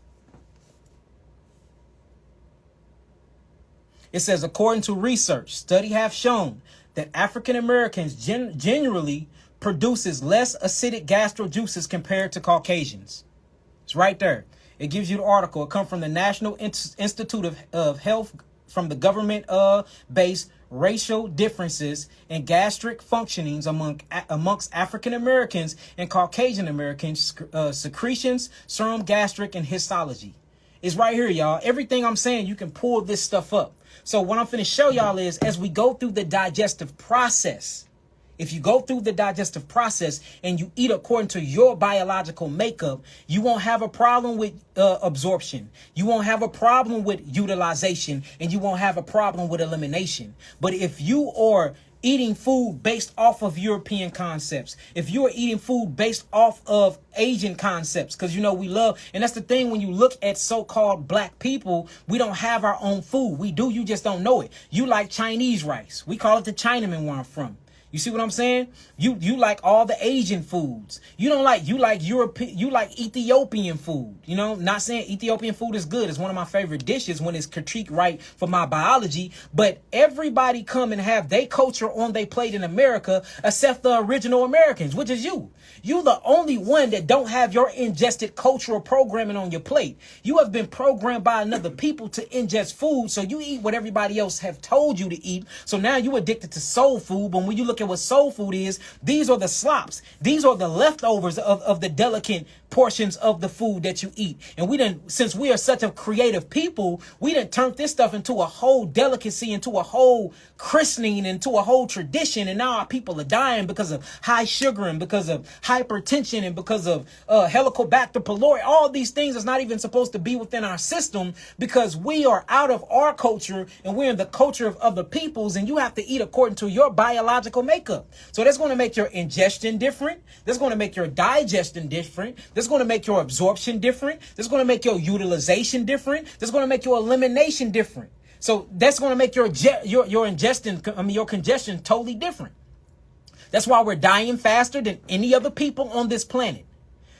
It says, according to research, study have shown that African Americans generally produces less acidic gastro juices compared to Caucasians. It's right there. It gives you the article. It comes from the National Institute of Health, from the government-based racial differences in gastric functionings amongst African Americans and Caucasian Americans, secretions, serum gastric, and histology. It's right here, y'all. Everything I'm saying, you can pull this stuff up. So what I'm finna show y'all is, as we go through the digestive process, if you go through the digestive process and you eat according to your biological makeup, you won't have a problem with absorption. You won't have a problem with utilization, and you won't have a problem with elimination. But if you are eating food based off of European concepts, if you are eating food based off of Asian concepts, because we love, and that's the thing, when you look at so-called black people, we don't have our own food. We do, you just don't know it. You like Chinese rice. We call it the Chinaman where I'm from. You see what I'm saying? You like all the Asian foods. You like European, you like Ethiopian food. Not saying Ethiopian food is good. It's one of my favorite dishes when it's critiqued right for my biology. But everybody come and have their culture on their plate in America, except the original Americans, which is you. You the only one that don't have your ingested cultural programming on your plate. You have been programmed by another people to ingest food, so you eat what everybody else have told you to eat. So now you addicted to soul food. But when you look at what soul food is, these are the slops. These are the leftovers of the delicate portions of the food that you eat. And since we are such a creative people, we done turned this stuff into a whole delicacy, into a whole christening, into a whole tradition. And now our people are dying because of high sugar and because of hypertension and because of Helicobacter pylori. All these things is not even supposed to be within our system because we are out of our culture and we're in the culture of other peoples, and you have to eat according to your biological makeup. So that's going to make your ingestion different. That's going to make your digestion different. That's going to make your absorption different. That's going to make your utilization different. That's going to make your elimination different. So that's going to make your congestion totally different. That's why we're dying faster than any other people on this planet.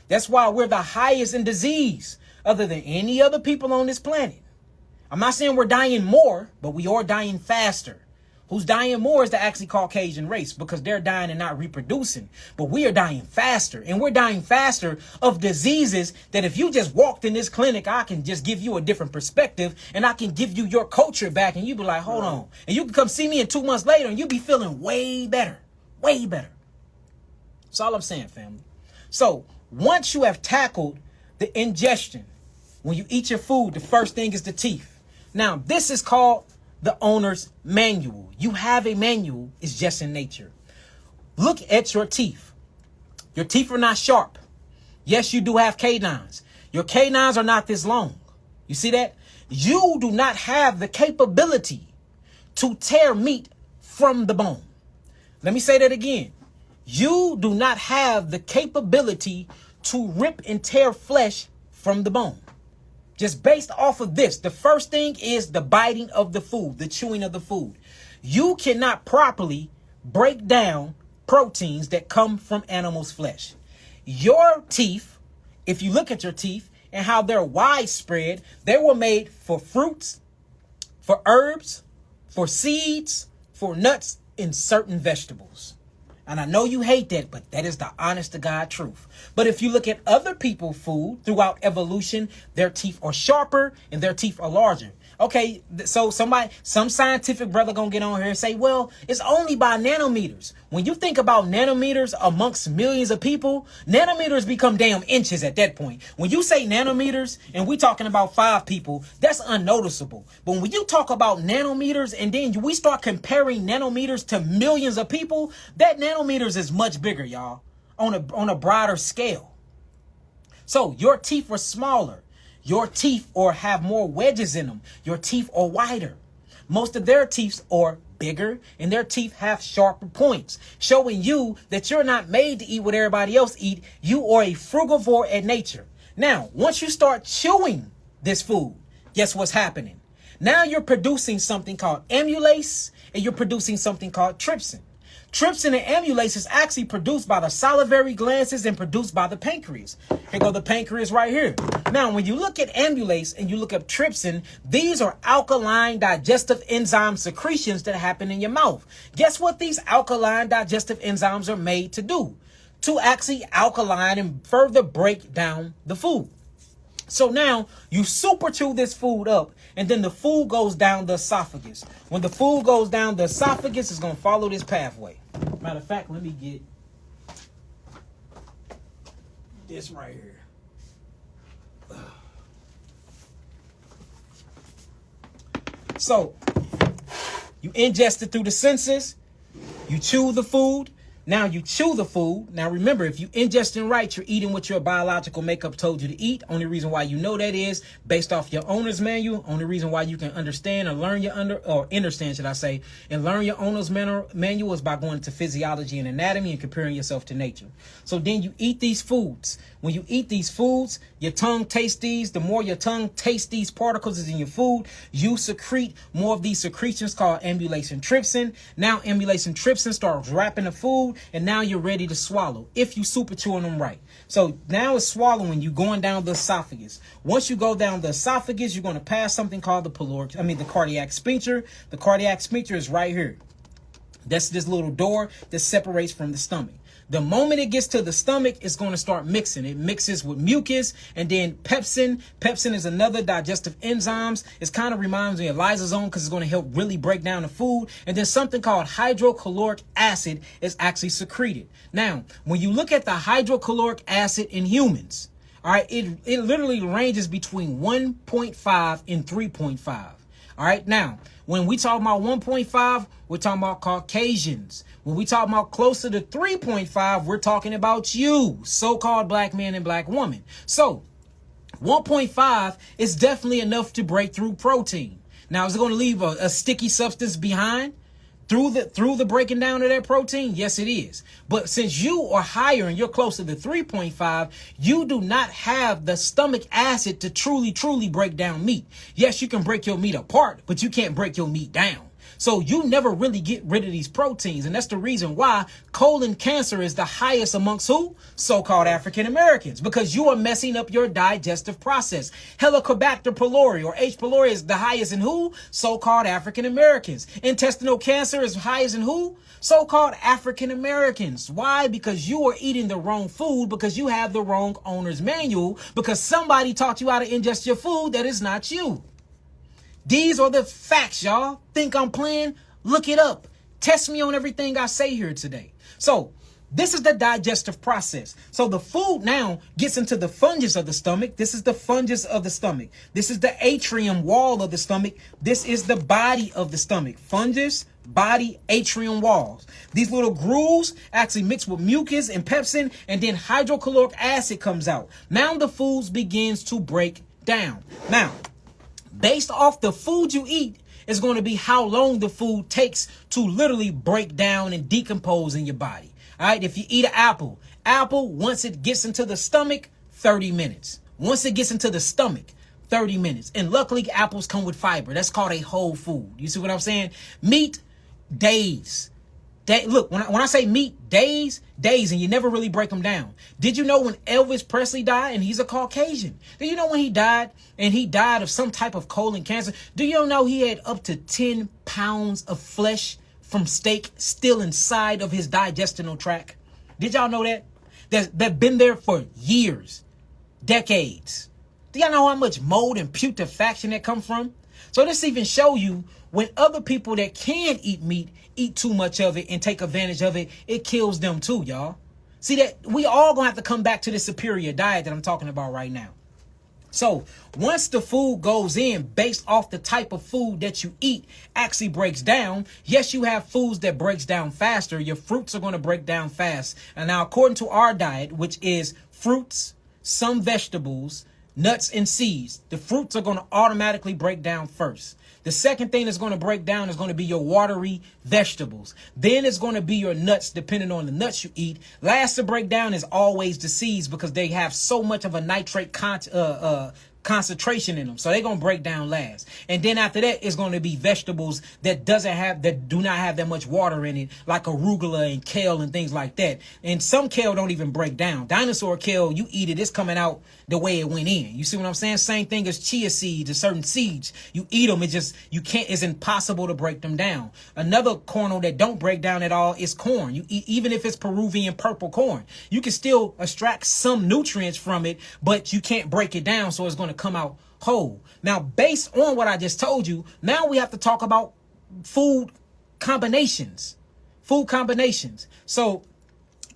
That's why we're the highest in disease other than any other people on this planet. I'm not saying we're dying more, but we are dying faster. Who's dying more is the actually Caucasian race because they're dying and not reproducing. But we are dying faster, and we're dying faster of diseases that if you just walked in this clinic, I can just give you a different perspective and I can give you your culture back and you be like, hold on. And you can come see me in 2 months later and you'll be feeling way better, way better. That's all I'm saying, family. So once you have tackled the ingestion, when you eat your food, the first thing is the teeth. Now, this is called the owner's manual. You have a manual. It's just in nature. Look at your teeth. Your teeth are not sharp. Yes, you do have canines. Your canines are not this long. You see that? You do not have the capability to tear meat from the bone. Let me say that again. You do not have the capability to rip and tear flesh from the bone. Just based off of this, the first thing is the biting of the food, the chewing of the food. You cannot properly break down proteins that come from animals' flesh. Your teeth, if you look at your teeth and how they're widespread, they were made for fruits, for herbs, for seeds, for nuts, and certain vegetables. And I know you hate that, but that is the honest to God truth. But if you look at other people's food throughout evolution, their teeth are sharper and their teeth are larger. Okay, so some scientific brother gonna get on here and say, well, it's only by nanometers. When you think about nanometers amongst millions of people, nanometers become damn inches at that point. When you say nanometers and we talking about 5 people, that's unnoticeable. But when you talk about nanometers and then we start comparing nanometers to millions of people, that nanometers is much bigger, y'all, on a broader scale. So your teeth are smaller. Your teeth or have more wedges in them. Your teeth are wider. Most of their teeth are bigger and their teeth have sharper points, showing you that you're not made to eat what everybody else eat. You are a frugivore at nature. Now, once you start chewing this food, guess what's happening? Now you're producing something called amylase and you're producing something called trypsin. Trypsin and amylase is actually produced by the salivary glands and produced by the pancreas. Here go the pancreas right here. Now, when you look at amylase and you look up trypsin, these are alkaline digestive enzyme secretions that happen in your mouth. Guess what these alkaline digestive enzymes are made to do? To actually alkaline and further break down the food. So now you super chew this food up and then the food goes down the esophagus. When the food goes down the esophagus, it's going to follow this pathway. Matter of fact, let me get this right here. So you ingest it through the senses. You chew the food. Now you chew the food. Now remember, if you ingesting right, you're eating what your biological makeup told you to eat. Only reason why you know that is based off your owner's manual. Only reason why you can understand or learn understand, should I say, and learn your owner's manual is by going to physiology and anatomy and comparing yourself to nature. So then you eat these foods. When you eat these foods, your tongue tastes these. The more your tongue tastes these particles is in your food, you secrete more of these secretions called amylase and trypsin. Now amylase and trypsin starts wrapping the food, and now you're ready to swallow if you super chewing them right. So now it's swallowing, you going down the esophagus. Once you go down the esophagus, you're going to pass something called the cardiac sphincter. The cardiac sphincter is right here. That's this little door that separates from the stomach. The moment it gets to the stomach, it's going to start mixing. It mixes with mucus and then pepsin. Pepsin is another digestive enzyme. It kind of reminds me of lysosome because it's going to help really break down the food. And then something called hydrochloric acid is actually secreted. Now, when you look at the hydrochloric acid in humans, all right, it literally ranges between 1.5 and 3.5. All right, now, when we talk about 1.5, we're talking about Caucasians. When we talk about closer to 3.5, we're talking about you, so-called black man and black woman. So 1.5 is definitely enough to break through protein. Now, is it going to leave a sticky substance behind through the breaking down of that protein? Yes, it is. But since you are higher and you're closer to 3.5, you do not have the stomach acid to truly break down meat. Yes, you can break your meat apart, but you can't break your meat down. So you never really get rid of these proteins. And that's the reason why colon cancer is the highest amongst who? So-called African Americans, because you are messing up your digestive process. Helicobacter pylori or H. pylori is the highest in who? So-called African Americans. Intestinal cancer is highest in who? So-called African Americans. Why? Because you are eating the wrong food, because you have the wrong owner's manual, because somebody taught you how to ingest your food that is not you. These are the facts, y'all. Think I'm playing? Look it up. Test me on everything I say here today. So this is the digestive process. So the food now gets into the fungus of the stomach. This is the fungus of the stomach. This is the atrium wall of the stomach. This is the body of the stomach. Fungus, body, atrium walls. These little grooves actually mix with mucus and pepsin, and then hydrochloric acid comes out. Now the foods begins to break down. Now, based off the food you eat is going to be how long the food takes to literally break down and decompose in your body. All right. If you eat an apple, once it gets into the stomach, 30 minutes. Once it gets into the stomach, 30 minutes. And luckily, apples come with fiber. That's called a whole food. You see what I'm saying? Meat, days. Look, when I say meat, days, and you never really break them down. Did you know when Elvis Presley died, and he's a Caucasian? Did you know when he died, and he died of some type of colon cancer? Do you know he had up to 10 pounds of flesh from steak still inside of his digestional tract? Did y'all know that? That been there for years, decades. Do y'all know how much mold and putrefaction that come from? So this even show you when other people that can eat meat eat too much of it and take advantage of it, it kills them too, y'all. See that we all gonna have to come back to the superior diet that I'm talking about right now. So once the food goes in based off the type of food that you eat actually breaks down. Yes, you have foods that breaks down faster. Your fruits are going to break down fast. And now, according to our diet, which is fruits, some vegetables, nuts and seeds, the fruits are going to automatically break down first. The second thing that's going to break down is going to be your watery vegetables. Then it's going to be your nuts, depending on the nuts you eat. Last to break down is always the seeds, because they have so much of a nitrate concentration in them. So they're going to break down last. And then after that, it's going to be vegetables that do not have that much water in it, like arugula and kale and things like that. And some kale don't even break down. Dinosaur kale, you eat it, it's coming out the way it went in. You see what I'm saying? Same thing as chia seeds and certain seeds. You eat them, it's impossible to break them down. Another kernel that don't break down at all is corn. You eat, even if it's Peruvian purple corn, you can still extract some nutrients from it, but you can't break it down, so it's going to come out whole. Now, based on what I just told you, now we have to talk about food combinations. So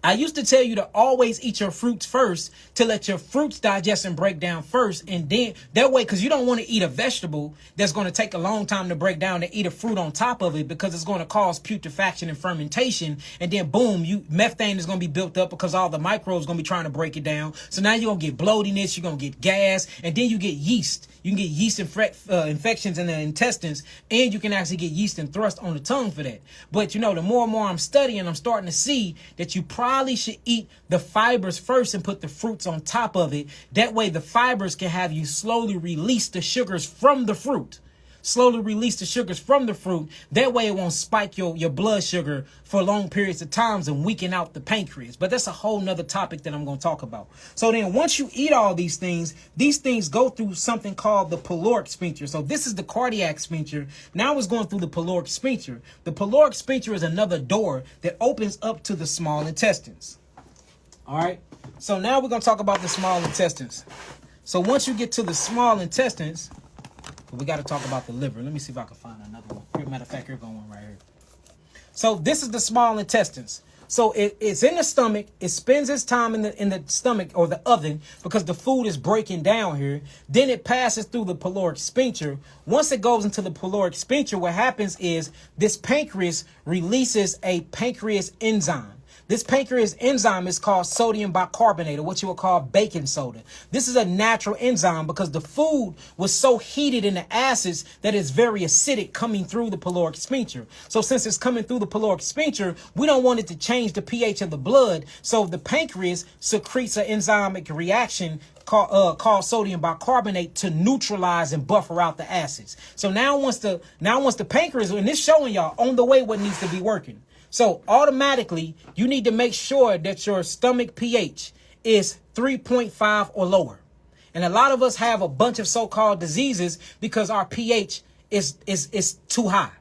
I used to tell you to always eat your fruits first, to let your fruits digest and break down first. And then that way, because you don't want to eat a vegetable that's going to take a long time to break down, to eat a fruit on top of it, because it's going to cause putrefaction and fermentation. And then boom, methane is going to be built up because all the microbes going to be trying to break it down. So now you're going to get bloatiness, you're going to get gas, and then you get yeast. You can get yeast infections in the intestines, and you can actually get yeast and thrust on the tongue for that. But the more and more I'm studying, I'm starting to see that you probably should eat the fibers first and put the fruits on top of it. That way the fibers can have you slowly release the sugars from the fruit. That way it won't spike your blood sugar for long periods of times and weaken out the pancreas. But that's a whole nother topic that I'm going to talk about. So then once you eat all these things go through something called the pyloric sphincter. So this is the cardiac sphincter. Now it's going through the pyloric sphincter. The pyloric sphincter is another door that opens up to the small intestines. All right. So now we're going to talk about the small intestines. So once you get to the small intestines, we got to talk about the liver. Let me see if I can find another one. Matter of fact, here's one right here. So this is the small intestines. So it's in the stomach. It spends its time in the stomach or the oven because the food is breaking down here. Then it passes through the pyloric sphincter. Once it goes into the pyloric sphincter, what happens is this pancreas releases a pancreas enzyme. This pancreas enzyme is called sodium bicarbonate, or what you would call baking soda. This is a natural enzyme because the food was so heated in the acids that it's very acidic coming through the pyloric sphincter. So since it's coming through the pyloric sphincter, we don't want it to change the pH of the blood. So the pancreas secretes an enzymatic reaction called sodium bicarbonate to neutralize and buffer out the acids. So now once the pancreas, and this showing y'all on the way what needs to be working. So automatically you need to make sure that your stomach pH is 3.5 or lower. And a lot of us have a bunch of so-called diseases because our pH is too high.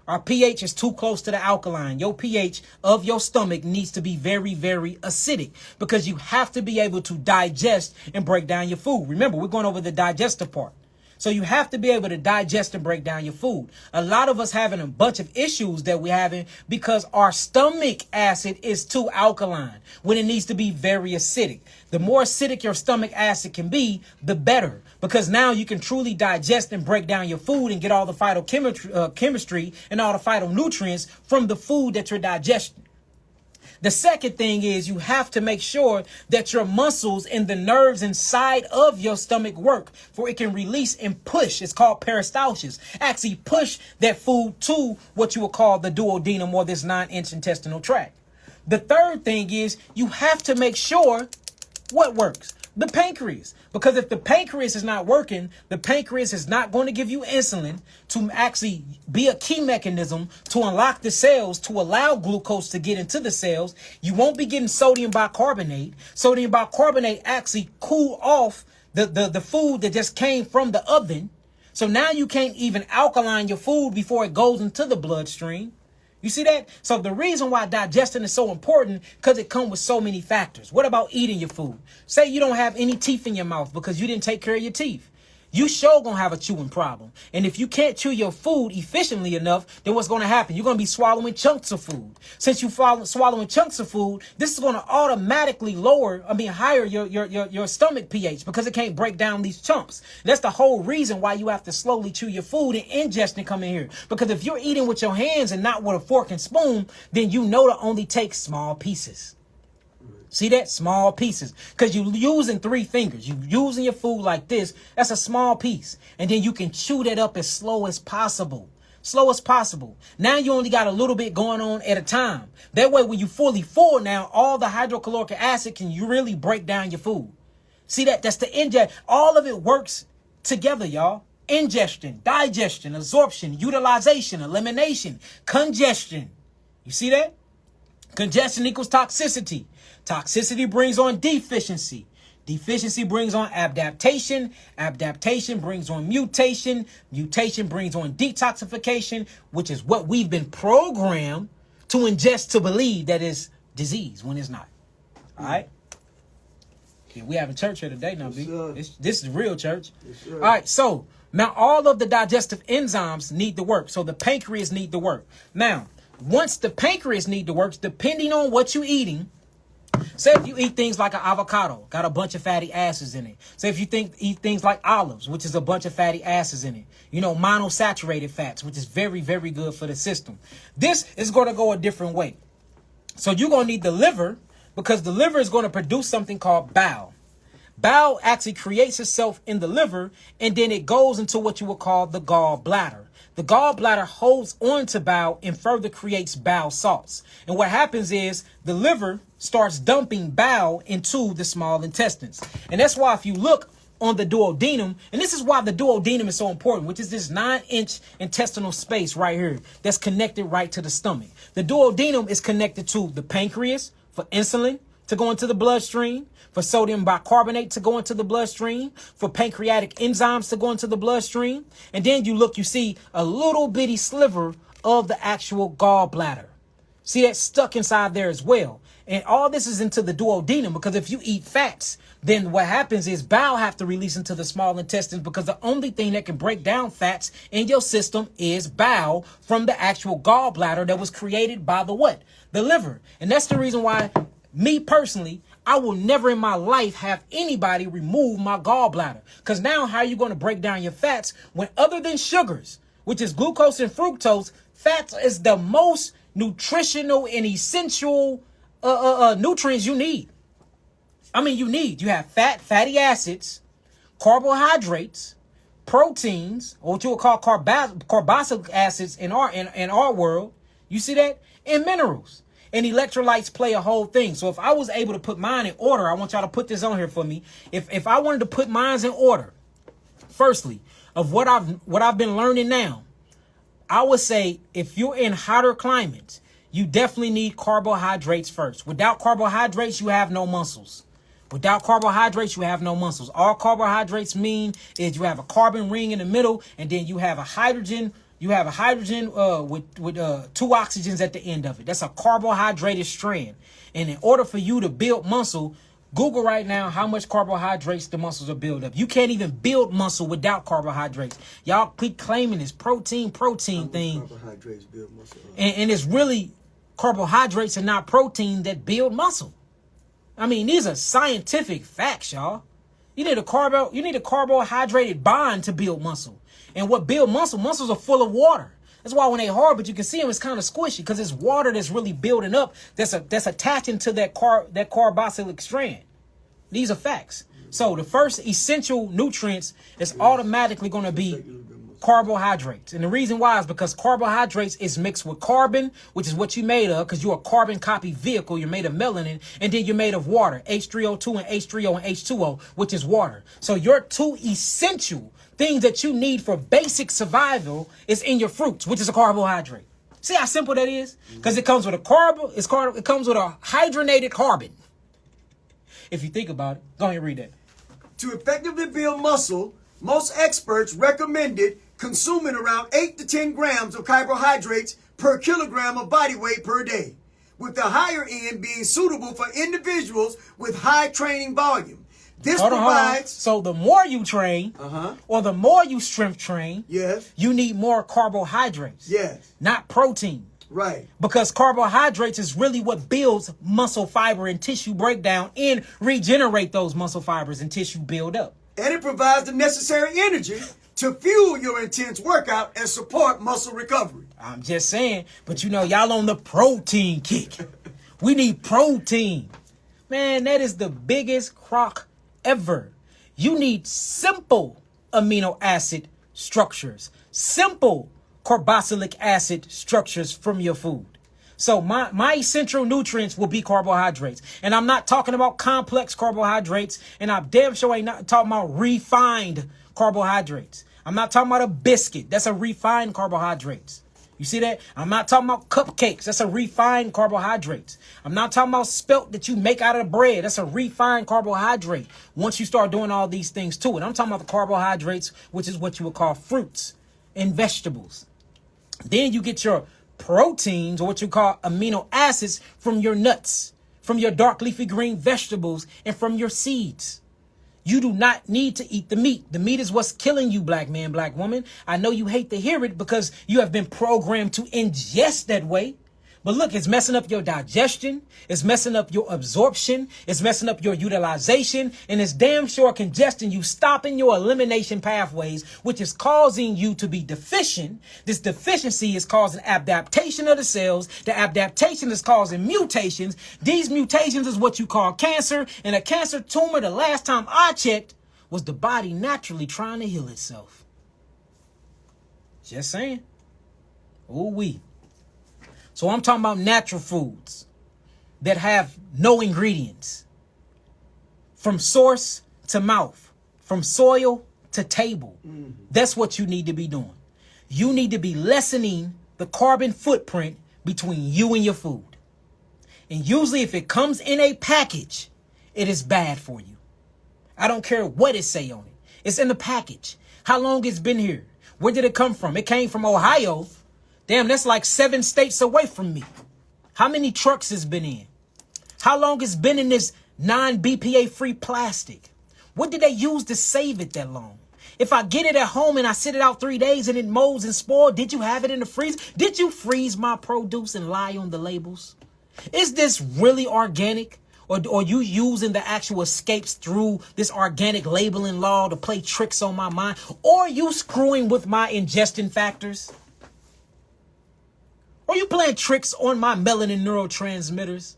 Our pH is too close to the alkaline. Your pH of your stomach needs to be very, very acidic because you have to be able to digest and break down your food. Remember, we're going over the digestive part. So you have to be able to digest and break down your food. A lot of us having a bunch of issues that we're having because our stomach acid is too alkaline when it needs to be very acidic. The more acidic your stomach acid can be, the better, because now you can truly digest and break down your food and get all the phytochemistry and all the phytonutrients from the food that you're digesting. The second thing is you have to make sure that your muscles and the nerves inside of your stomach work for it can release and push. It's called peristalsis. Actually push that food to what you would call the duodenum or this 9-inch intestinal tract. The third thing is you have to make sure what works. The pancreas. Because if the pancreas is not working, the pancreas is not going to give you insulin to actually be a key mechanism to unlock the cells, to allow glucose to get into the cells. You won't be getting sodium bicarbonate. Sodium bicarbonate actually cool off the food that just came from the oven. So now you can't even alkaline your food before it goes into the bloodstream. You see that? So the reason why digestion is so important, because it comes with so many factors. What about eating your food? Say you don't have any teeth in your mouth because you didn't take care of your teeth. You sure gonna have a chewing problem. And if you can't chew your food efficiently enough, then what's gonna happen? You're gonna be swallowing chunks of food. Since you swallowing chunks of food, this is gonna automatically higher your stomach pH because it can't break down these chunks. That's the whole reason why you have to slowly chew your food and ingestion come in here. Because if you're eating with your hands and not with a fork and spoon, then you know to only take small pieces. See that? Small pieces. Because you're using 3 fingers. You're using your food like this. That's a small piece. And then you can chew that up as slow as possible. Slow as possible. Now you only got a little bit going on at a time. That way when you're fully full now, all the hydrochloric acid can you really break down your food. See that? That's the ingest. All of it works together, y'all. Ingestion, digestion, absorption, utilization, elimination, congestion. You see that? Congestion equals toxicity. Toxicity brings on deficiency. Deficiency brings on adaptation. Adaptation brings on mutation. Mutation brings on detoxification, which is what we've been programmed to ingest to believe that is disease when it's not. All right? Yeah, we having church here today now, B. This is real church. All right, so now all of the digestive enzymes need to work. So the pancreas need to work. Now, once the pancreas need to work, depending on what you're eating, say if you eat things like an avocado, got a bunch of fatty acids in it. Say if you eat things like olives, which is a bunch of fatty acids in it. You know, monosaturated fats, which is very, very good for the system. This is going to go a different way. So you're going to need the liver, because the liver is going to produce something called bile. Bile actually creates itself in the liver, and then it goes into what you would call the gallbladder. The gallbladder holds on to bile and further creates bile salts. And what happens is the liver starts dumping bile into the small intestines. And that's why if you look on the duodenum, and this is why the duodenum is so important, which is this 9-inch intestinal space right here that's connected right to the stomach. The duodenum is connected to the pancreas for insulin to go into the bloodstream, for sodium bicarbonate to go into the bloodstream, for pancreatic enzymes to go into the bloodstream. And then you see a little bitty sliver of the actual gallbladder. See that stuck inside there as well. And all this is into the duodenum, because if you eat fats, then what happens is bile have to release into the small intestines, because the only thing that can break down fats in your system is bile from the actual gallbladder that was created by the what? The liver. And that's the reason why me personally, I will never in my life have anybody remove my gallbladder. Because now how are you going to break down your fats when other than sugars, which is glucose and fructose, fats is the most nutritional and essential nutrients you need. You have fatty acids, carbohydrates, proteins, or what you would call carboxylic acids in our world. You see that? And minerals. And electrolytes play a whole thing. So if I was able to put mine in order, I want y'all to put this on here for me. If I wanted to put mine in order, firstly, of what I've been learning now, I would say if you're in hotter climates, you definitely need carbohydrates first. Without carbohydrates, you have no muscles. Without carbohydrates, you have no muscles. All carbohydrates mean is you have a carbon ring in the middle, and then you have a hydrogen. You have a hydrogen with 2 oxygens at the end of it. That's a carbohydrated strand. And in order for you to build muscle, Google right now how much carbohydrates the muscles are built up. You can't even build muscle without carbohydrates. Y'all keep claiming this protein thing. Carbohydrates build muscle. And it's really carbohydrates and not protein that build muscle. I mean, these are scientific facts, y'all. You need a carbohydrated bond to build muscle. And what build muscles are full of water. That's why when they hard, but you can see them, it's kind of squishy because it's water that's really building up. That's attaching to that carboxylic strand. These are facts. So the first essential nutrients is automatically going to be carbohydrates. And the reason why is because carbohydrates is mixed with carbon, which is what you made of because you're a carbon copy vehicle. You're made of melanin, and then you're made of water, H3O2 and H3O and H2O, which is water. So your 2 essential things that you need for basic survival is in your fruits, which is a carbohydrate. See how simple that is? Because it comes with a it comes with a hydrogenated carbon. If you think about it, go ahead and read that. To effectively build muscle, most experts recommended consuming around 8 to 10 grams of carbohydrates per kilogram of body weight per day, with the higher end being suitable for individuals with high training volume. This provides... So the more you train, or the more you strength train, yes, you need more carbohydrates. Yes. Not protein. Right. Because carbohydrates is really what builds muscle fiber and tissue breakdown and regenerate those muscle fibers and tissue build up. And it provides the necessary energy to fuel your intense workout and support muscle recovery. I'm just saying, but you know, y'all on the protein kick. We need protein. Man, that is the biggest crock ever. You need simple amino acid structures, simple carboxylic acid structures from your food. So my essential nutrients will be carbohydrates. And I'm not talking about complex carbohydrates, and I'm damn sure ain't not talking about refined carbohydrates. I'm not talking about a biscuit. That's a refined carbohydrates. You see that? I'm not talking about cupcakes. That's a refined carbohydrates. I'm not talking about spelt that you make out of the bread. That's a refined carbohydrate. Once you start doing all these things to it. I'm talking about the carbohydrates, which is what you would call fruits and vegetables. Then you get your proteins, or what you call amino acids, from your nuts, from your dark leafy green vegetables, and from your seeds. You do not need to eat the meat. The meat is what's killing you, black man, black woman. I know you hate to hear it because you have been programmed to ingest that way. But look, it's messing up your digestion. It's messing up your absorption. It's messing up your utilization. And it's damn sure congesting you, stopping your elimination pathways, which is causing you to be deficient. This deficiency is causing adaptation of the cells. The adaptation is causing mutations. These mutations is what you call cancer. And a cancer tumor, the last time I checked, was the body naturally trying to heal itself. Just saying. Ooh-wee. So I'm talking about natural foods that have no ingredients. From source to mouth, from soil to table. That's what you need to be doing. You need to be lessening the carbon footprint between you and your food. And usually if it comes in a package, it is bad for you. I don't care what it say on it. It's in the package. How long it's been here? Where did it come from? It came from Ohio. Damn, that's like 7 states away from me. How many trucks it's been in? How long it's been in this non-BPA free plastic? What did they use to save it that long? If I get it at home and I sit it out 3 days and it molds and spoils, did you have it in the freezer? Did you freeze my produce and lie on the labels? Is this really organic? Or you using the actual escapes through this organic labeling law to play tricks on my mind? Or you screwing with my ingestion factors? Or you playing tricks on my melanin neurotransmitters?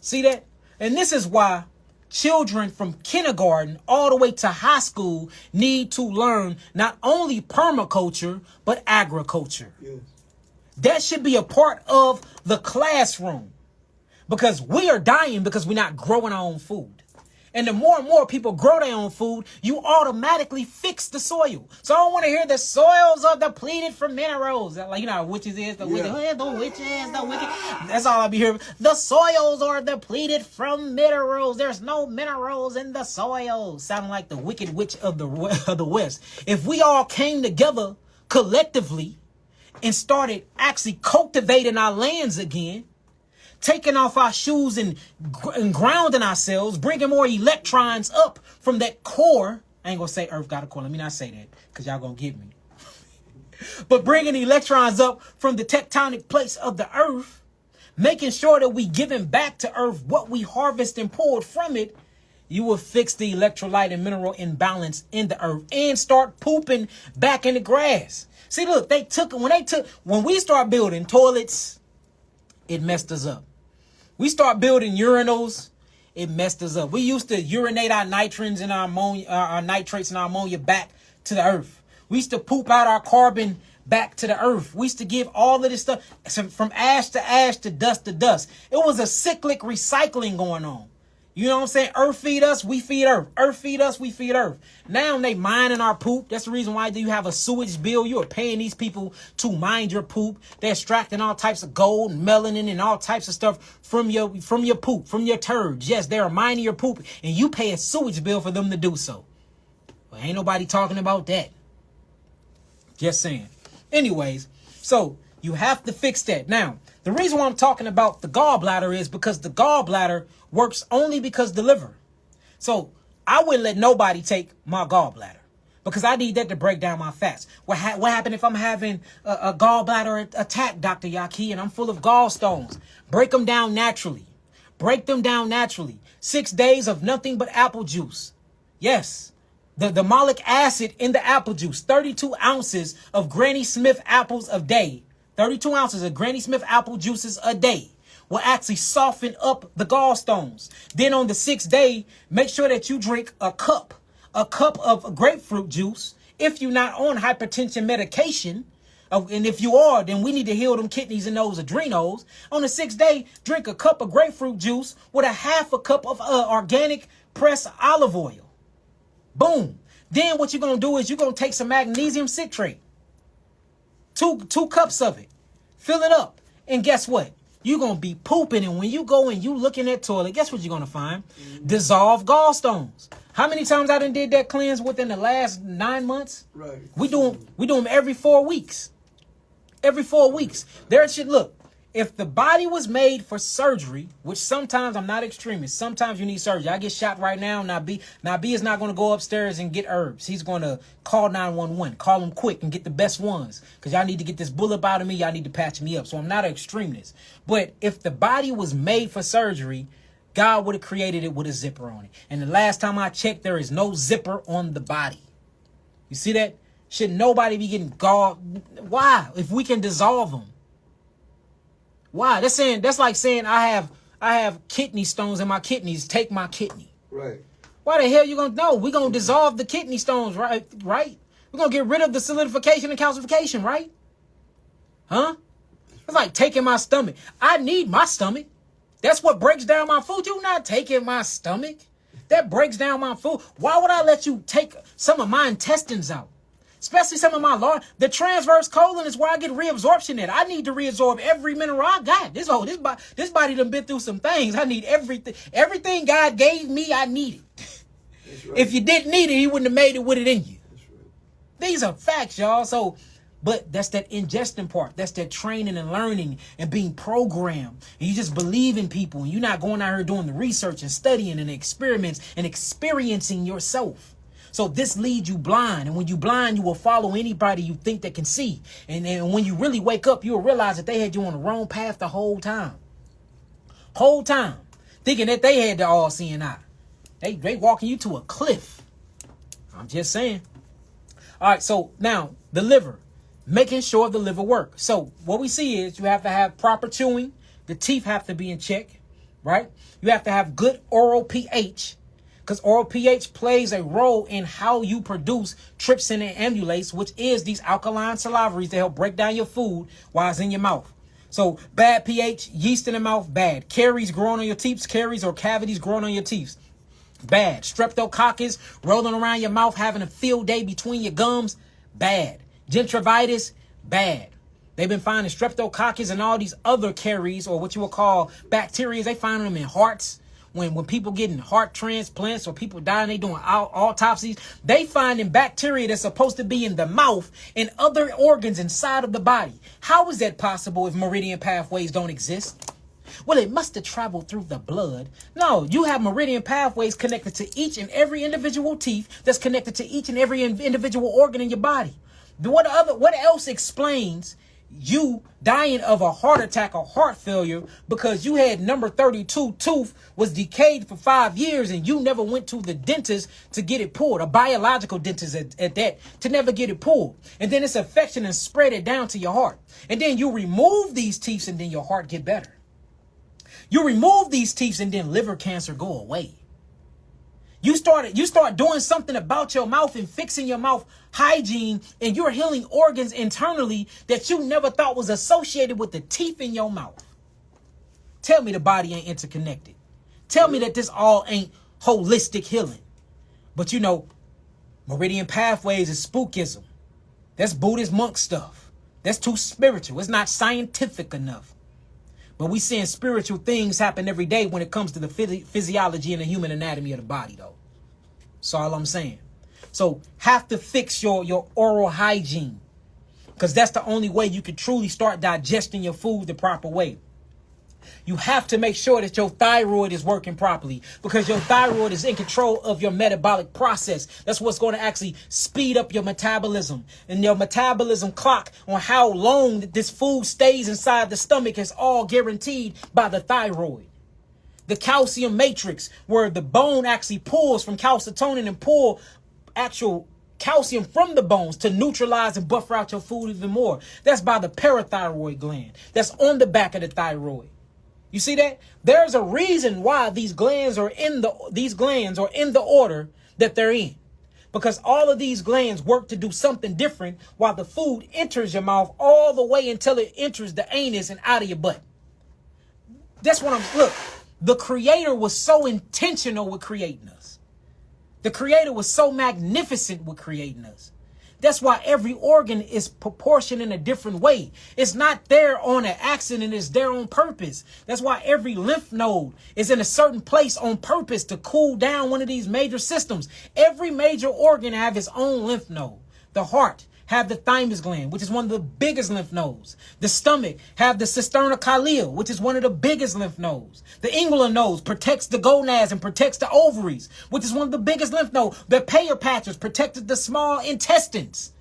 See that? And this is why children from kindergarten all the way to high school need to learn not only permaculture, but agriculture. Yes. That should be a part of the classroom, because we are dying because we're not growing our own food. And the more and more people grow their own food, you automatically fix the soil. So I don't want to hear the soils are depleted from minerals. Like, you know how witches is, the witches, the witches, the wicked. That's all I'll be hearing. The soils are depleted from minerals. There's no minerals in the soil. Sounding like the wicked witch of the West. If we all came together collectively and started actually cultivating our lands again, taking off our shoes and grounding ourselves, bringing more electrons up from that core. I ain't gonna say Earth got a core. Let me not say that, because y'all gonna get me. But bringing electrons up from the tectonic plates of the Earth, making sure that we giving back to Earth what we harvest and pulled from it, you will fix the electrolyte and mineral imbalance in the Earth and start pooping back in the grass. See, look, when we start building toilets, it messed us up. We start building urinals, it messed us up. We used to urinate our nitrins and our ammonia, our nitrates and our ammonia back to the Earth. We used to poop out our carbon back to the Earth. We used to give all of this stuff from ash to dust to dust. It was a cyclic recycling going on. You know what I'm saying? Earth feed us, we feed Earth. Earth feed us, we feed Earth. Now they mining our poop. That's the reason why you have a sewage bill. You are paying these people to mine your poop. They're extracting all types of gold, melanin, and all types of stuff from your poop, from your turds. Yes, they are mining your poop, and you pay a sewage bill for them to do so. Well, ain't nobody talking about that. Just saying. Anyways, so you have to fix that. Now, the reason why I'm talking about the gallbladder is because the gallbladder works only because the liver. So I wouldn't let nobody take my gallbladder, because I need that to break down my fats. What happened if I'm having a gallbladder attack, Dr. Yahki, and I'm full of gallstones? Break them down naturally. Break them down naturally. 6 days of nothing but apple juice. Yes. The malic acid in the apple juice. 32 ounces of Granny Smith apples a day. 32 ounces of Granny Smith apple juices a day will actually soften up the gallstones. Then on the 6th day, make sure that you drink a cup of grapefruit juice. If you're not on hypertension medication, and if you are, then we need to heal them kidneys and those adrenals. On the 6th day, drink a cup of grapefruit juice with a half a cup of organic pressed olive oil. Boom. Then what you're going to do is you're going to take some magnesium citrate. Two cups of it. Fill it up. And guess what? You're going to be pooping. And when you go and you look in that toilet, guess what you're going to find? Dissolved gallstones. How many times I done did that cleanse within the last 9 months? Right. We do them every 4 weeks. Every 4 weeks. There it should look. If the body was made for surgery, which sometimes I'm not extremist, sometimes you need surgery. I get shot right now. Now B is not going to go upstairs and get herbs. He's going to call 911, call them quick and get the best ones, because y'all need to get this bullet out of me. Y'all need to patch me up. So I'm not an extremist. But if the body was made for surgery, God would have created it with a zipper on it. And the last time I checked, there is no zipper on the body. You see that? Should nobody be getting galled? Why? If we can dissolve them. Why? That's like saying I have kidney stones in my kidneys. Take my kidney. Right. Why the hell you gonna know? We're gonna dissolve the kidney stones, right? Right? We're gonna get rid of the solidification and calcification, right? Huh? It's like taking my stomach. I need my stomach. That's what breaks down my food. You're not taking my stomach. That breaks down my food. Why would I let you take some of my intestines out? Especially some of my large. The transverse colon is where I get reabsorption in. I need to reabsorb every mineral I got. This body done been through some things. I need everything. Everything God gave me, I need it. Right. If you didn't need it, he wouldn't have made it with it in you. Right. These are facts, y'all. So, but that's that ingesting part. That's that training and learning and being programmed. And you just believe in people. And you're not going out here doing the research and studying and experiments and experiencing yourself. So this leads you blind. And when you blind, you will follow anybody you think that can see. And when you really wake up, you'll realize that they had you on the wrong path the whole time. Whole time. Thinking that they had the all-seeing eye. They walking you to a cliff. I'm just saying. All right, so now the liver. Making sure the liver works. So what we see is you have to have proper chewing. The teeth have to be in check, right? You have to have good oral pH. because oral pH plays a role in how you produce trypsin and amylase, which is these alkaline salivaries that help break down your food while it's in your mouth. So bad pH, yeast in the mouth, bad. Caries growing on your teeth, caries or cavities growing on your teeth, bad. Streptococcus rolling around your mouth, having a field day between your gums, bad. Gingivitis, bad. They've been finding streptococcus and all these other caries, or what you would call bacteria. They find them in hearts. When people getting heart transplants or people dying, they doing autopsies, they finding bacteria that's supposed to be in the mouth and other organs inside of the body. How is that possible if meridian pathways don't exist? Well, it must have traveled through the blood. No, you have meridian pathways connected to each and every individual teeth that's connected to each and every individual organ in your body. What else explains you dying of a heart attack or heart failure because you had number 32 tooth was decayed for 5 years and you never went to the dentist to get it pulled, a biological dentist at that, to never get it pulled. And then it's infection and spread it down to your heart. And then you remove these teeth and then your heart get better. You remove these teeth and then liver cancer go away. You start doing something about your mouth and fixing your mouth hygiene, and you're healing organs internally that you never thought was associated with the teeth in your mouth. Tell me the body ain't interconnected. Tell me that this all ain't holistic healing. But you know, meridian pathways is spookism. That's Buddhist monk stuff. That's too spiritual. It's not scientific enough. But we seeing spiritual things happen every day when it comes to the physiology and the human anatomy of the body, though. That's all I'm saying. So have to fix your oral hygiene, because that's the only way you can truly start digesting your food the proper way. You have to make sure that your thyroid is working properly, because your thyroid is in control of your metabolic process. That's what's going to actually speed up your metabolism. And your metabolism clock on how long this food stays inside the stomach is all guaranteed by the thyroid. The calcium matrix, where the bone actually pulls from calcitonin and pull actual calcium from the bones to neutralize and buffer out your food even more. That's by the parathyroid gland. That's on the back of the thyroid. You see that? There's a reason why these glands are in the order that they're in. Because all of these glands work to do something different while the food enters your mouth all the way until it enters the anus and out of your butt. That's what look, the Creator was so intentional with creating us. The Creator was so magnificent with creating us. That's why every organ is proportioned in a different way. It's not there on an accident, it's there on purpose. That's why every lymph node is in a certain place on purpose to cool down one of these major systems. Every major organ have its own lymph node. The heart have the thymus gland, which is one of the biggest lymph nodes. The stomach have the cisterna cardia, which is one of the biggest lymph nodes. The inguinal node protects the gonads and protects the ovaries, which is one of the biggest lymph nodes. The Peyer's patches protected the small intestines.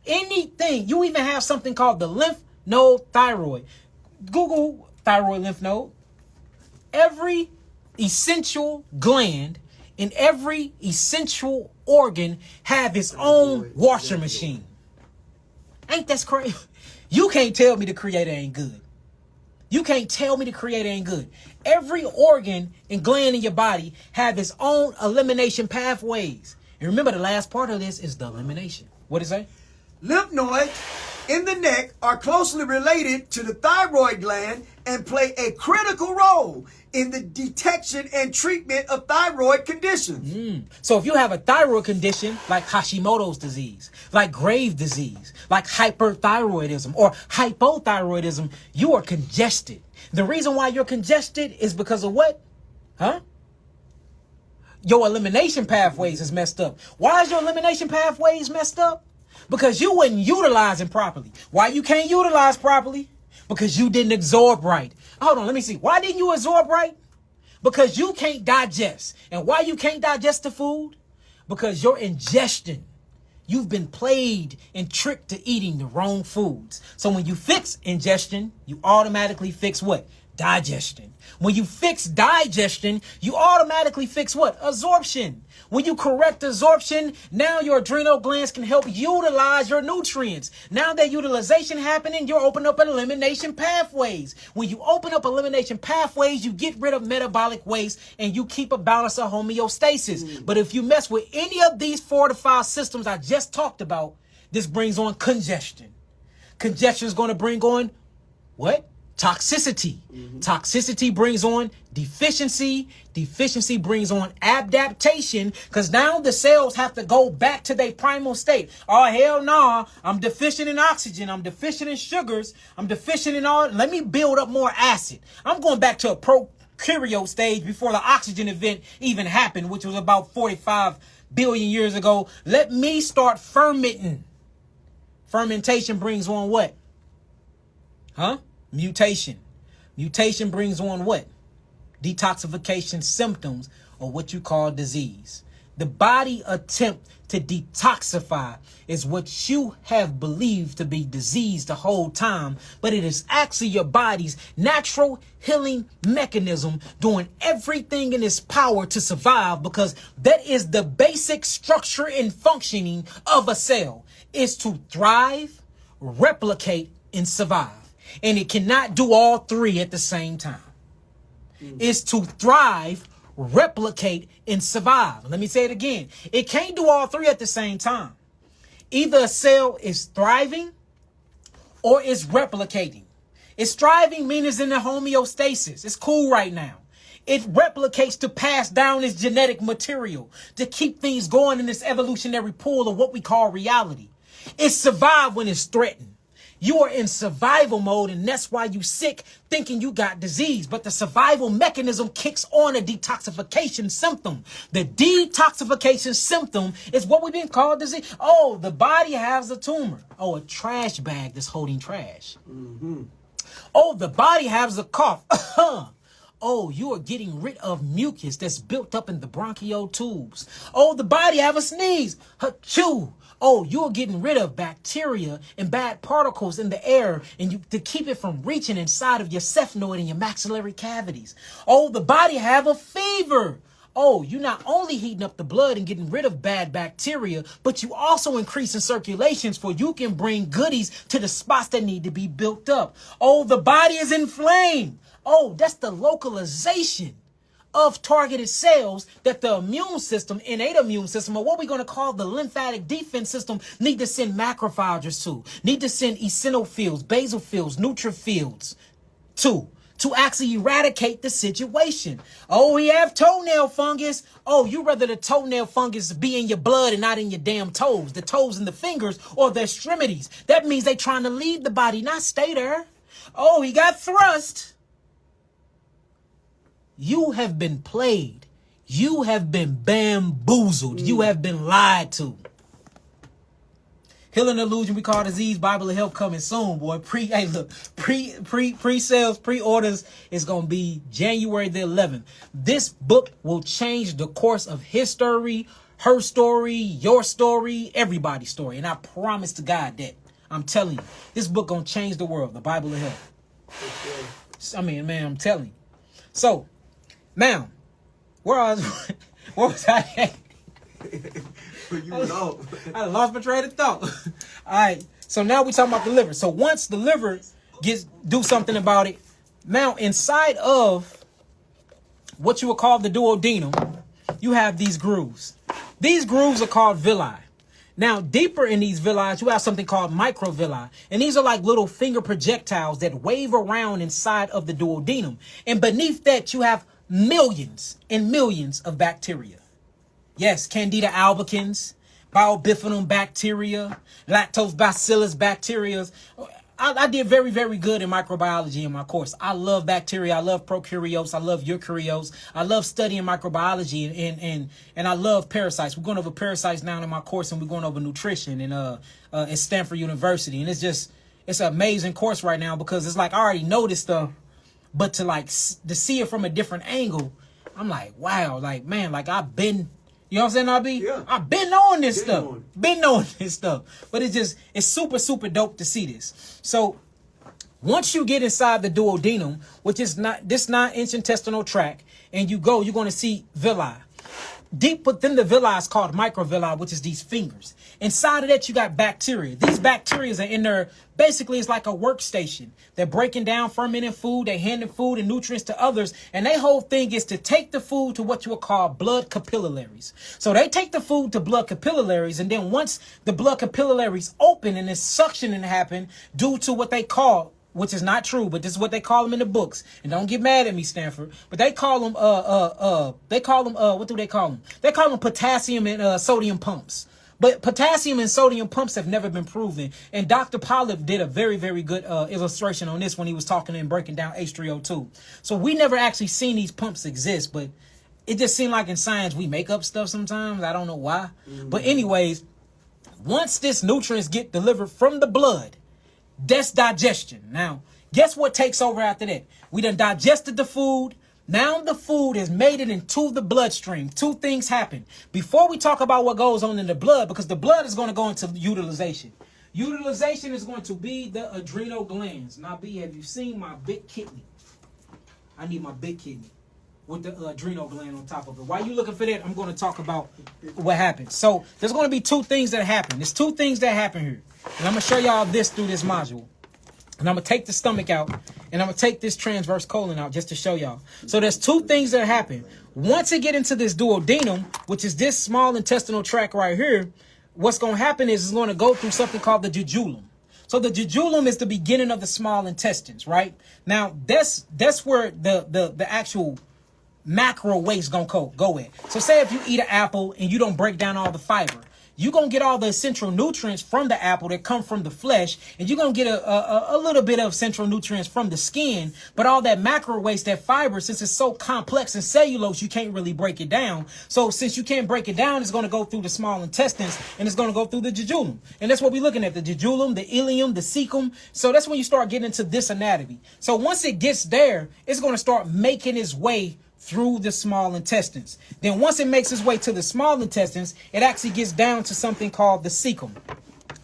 Anything. You even have something called the lymph node thyroid. Google thyroid lymph node. Every essential gland in every essential organ have its own washer machine. Ain't that crazy? You can't tell me the Creator ain't good. You can't tell me the Creator ain't good. Every organ and gland in your body have its own elimination pathways. And remember, the last part of this is the elimination. What is that? Lymph nodes in the neck are closely related to the thyroid gland and play a critical role in the detection and treatment of thyroid conditions. So if you have a thyroid condition like Hashimoto's disease, like Graves' disease, like hyperthyroidism or hypothyroidism, you are congested. The reason why you're congested is because of what? Your elimination pathways is messed up. Why is your elimination pathways messed up? Because you wasn't utilizing properly. Why you can't utilize properly? Because you didn't absorb right. Hold on, let me see. Why didn't you absorb right? Because you can't digest. And why you can't digest the food? Because your ingestion, you've been played and tricked to eating the wrong foods. So when you fix ingestion, you automatically fix what? Digestion. When you fix digestion, you automatically fix what? Absorption. When you correct absorption, now your adrenal glands can help utilize your nutrients. Now that utilization happening, you're opening up elimination pathways. When you open up elimination pathways, you get rid of metabolic waste and you keep a balance of homeostasis. But if you mess with any of these 4 to 5 systems I just talked about, this brings on congestion. Congestion is going to bring on what? Toxicity. Toxicity brings on deficiency. Deficiency brings on adaptation, because now the cells have to go back to their primal state. Oh, hell no. I'm deficient in oxygen. I'm deficient in sugars. I'm deficient in all. Let me build up more acid. I'm going back to a prokaryote stage before the oxygen event even happened, which was about 45 billion years ago. Let me start fermenting. Fermentation brings on what? Mutation. Mutation brings on what? Detoxification symptoms, or what you call disease. The body attempt to detoxify is what you have believed to be disease the whole time, but it is actually your body's natural healing mechanism doing everything in its power to survive, because that is the basic structure and functioning of a cell, is to thrive, replicate, and survive. And it cannot do all 3 at the same time. It's to thrive, replicate, and survive. Let me say it again. It can't do all 3 at the same time. Either a cell is thriving or it's replicating. It's thriving means it's in the homeostasis. It's cool right now. It replicates to pass down its genetic material, to keep things going in this evolutionary pool of what we call reality. It survives when it's threatened. You are in survival mode, and that's why you sick thinking you got disease. But the survival mechanism kicks on a detoxification symptom. The detoxification symptom is what we've been called disease. Oh, the body has a tumor. Oh, a trash bag that's holding trash. Oh, the body has a cough. Oh, you are getting rid of mucus that's built up in the bronchial tubes. Oh, the body have a sneeze. Achoo. Oh, you're getting rid of bacteria and bad particles in the air, and to keep it from reaching inside of your sphenoid and your maxillary cavities. Oh, the body have a fever. Oh, you're not only heating up the blood and getting rid of bad bacteria, but you also increasing circulations, for you can bring goodies to the spots that need to be built up. Oh, the body is inflamed. Oh, that's the localization of targeted cells that the immune system, innate immune system, or what we're going to call the lymphatic defense system, need to send macrophages to, need to send eosinophils, basophils, neutrophils to actually eradicate the situation. Oh, we have toenail fungus. Oh, you rather the toenail fungus be in your blood and not in your damn toes, the toes and the fingers or the extremities. That means they trying to leave the body, not stay there. Oh, he got thrust. You have been played. You have been bamboozled. You have been lied to. Healing illusion we call disease. Bible of health coming soon, boy. Pre-sales, pre-orders is gonna be January the 11th. This book will change the course of history, her story, your story, everybody's story. And I promise to God that. I'm telling you, this book gonna change the world. The Bible of health. I mean, man, I'm telling you. So. Now, where was I at? I lost my train of thought. All right, so now we're talking about the liver. So once the liver do something about it, now inside of what you would call the duodenum, you have these grooves. These grooves are called villi. Now, deeper in these villi, you have something called microvilli. And these are like little finger projectiles that wave around inside of the duodenum. And beneath that, you have millions and millions of bacteria. Yes, Candida albicans, Biobifidum bacteria, Lactobacillus bacteria. I did very, very good in microbiology in my course. I love bacteria. I love prokaryotes. I love eukaryotes. I love studying microbiology and I love parasites. We're going over parasites now in my course, and we're going over nutrition at Stanford University. And it's an amazing course right now, because it's like I already know this stuff. But to see it from a different angle, I'm like, wow, like, man, like I've been, you know what I'm saying, RB? Yeah. I've been knowing this stuff. Been knowing this stuff. But it's super, super dope to see this. So Once you get inside the duodenum, which is not this 9-inch intestinal tract, and you're going to see villi. Deep within the villi is called microvilli, which is these fingers. Inside of that, you got bacteria. These bacteria are in there. Basically, it's like a workstation. They're breaking down fermented food. They're handing food and nutrients to others. And their whole thing is to take the food to what you would call blood capillaries. So they take the food to blood capillaries. And then once the blood capillaries open and this suctioning happen due to what they call, which is not true, but this is what they call them in the books. And don't get mad at me, Stanford. But they call them, what do they call them? They call them potassium and sodium pumps. But potassium and sodium pumps have never been proven. And Dr. Polyp did a very, very good illustration on this when he was talking and breaking down H3O2. So we never actually seen these pumps exist, but it just seemed like in science we make up stuff sometimes. I don't know why. But anyways, once this nutrients get delivered from the blood, that's digestion. Now, guess what takes over after that? We done digested the food. Now the food has made it into the bloodstream. Two things happen. Before we talk about what goes on in the blood, because the blood is going to go into utilization. Utilization is going to be the adrenal glands. Now, B, have you seen my big kidney? I need my big kidney with the adrenal gland on top of it. While you're looking for that, I'm going to talk about what happens. So there's going to be two things that happen. There's two things that happen here. And I'm going to show y'all this through this module. And I'm going to take the stomach out. And I'm going to take this transverse colon out just to show y'all. So there's two things that happen. Once it get into this duodenum, which is this small intestinal tract right here, what's going to happen is it's going to go through something called the jejulum. So the jejulum is the beginning of the small intestines, right? Now, that's where the actual macro waste going to go at. So say if you eat an apple and you don't break down all the fiber, you're going to get all the essential nutrients from the apple that come from the flesh, and you're going to get a little bit of essential nutrients from the skin, but all that macro waste, that fiber, since it's so complex and cellulose, you can't really break it down. So since you can't break it down, it's going to go through the small intestines, and it's going to go through the jejulum. And that's what we're looking at, the jejulum, the ileum, the cecum. So that's when you start getting into this anatomy. So once it gets there, it's going to start making its way through the small intestines. Then once it makes its way to the small intestines, it actually gets down to something called the cecum.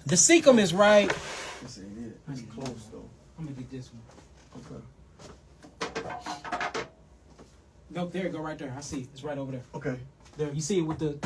The cecum is right. This ain't it. It's close though. I'm gonna get this one. Okay. Nope, there you go, right there. I see it. It's right over there. Okay. There, you see it with the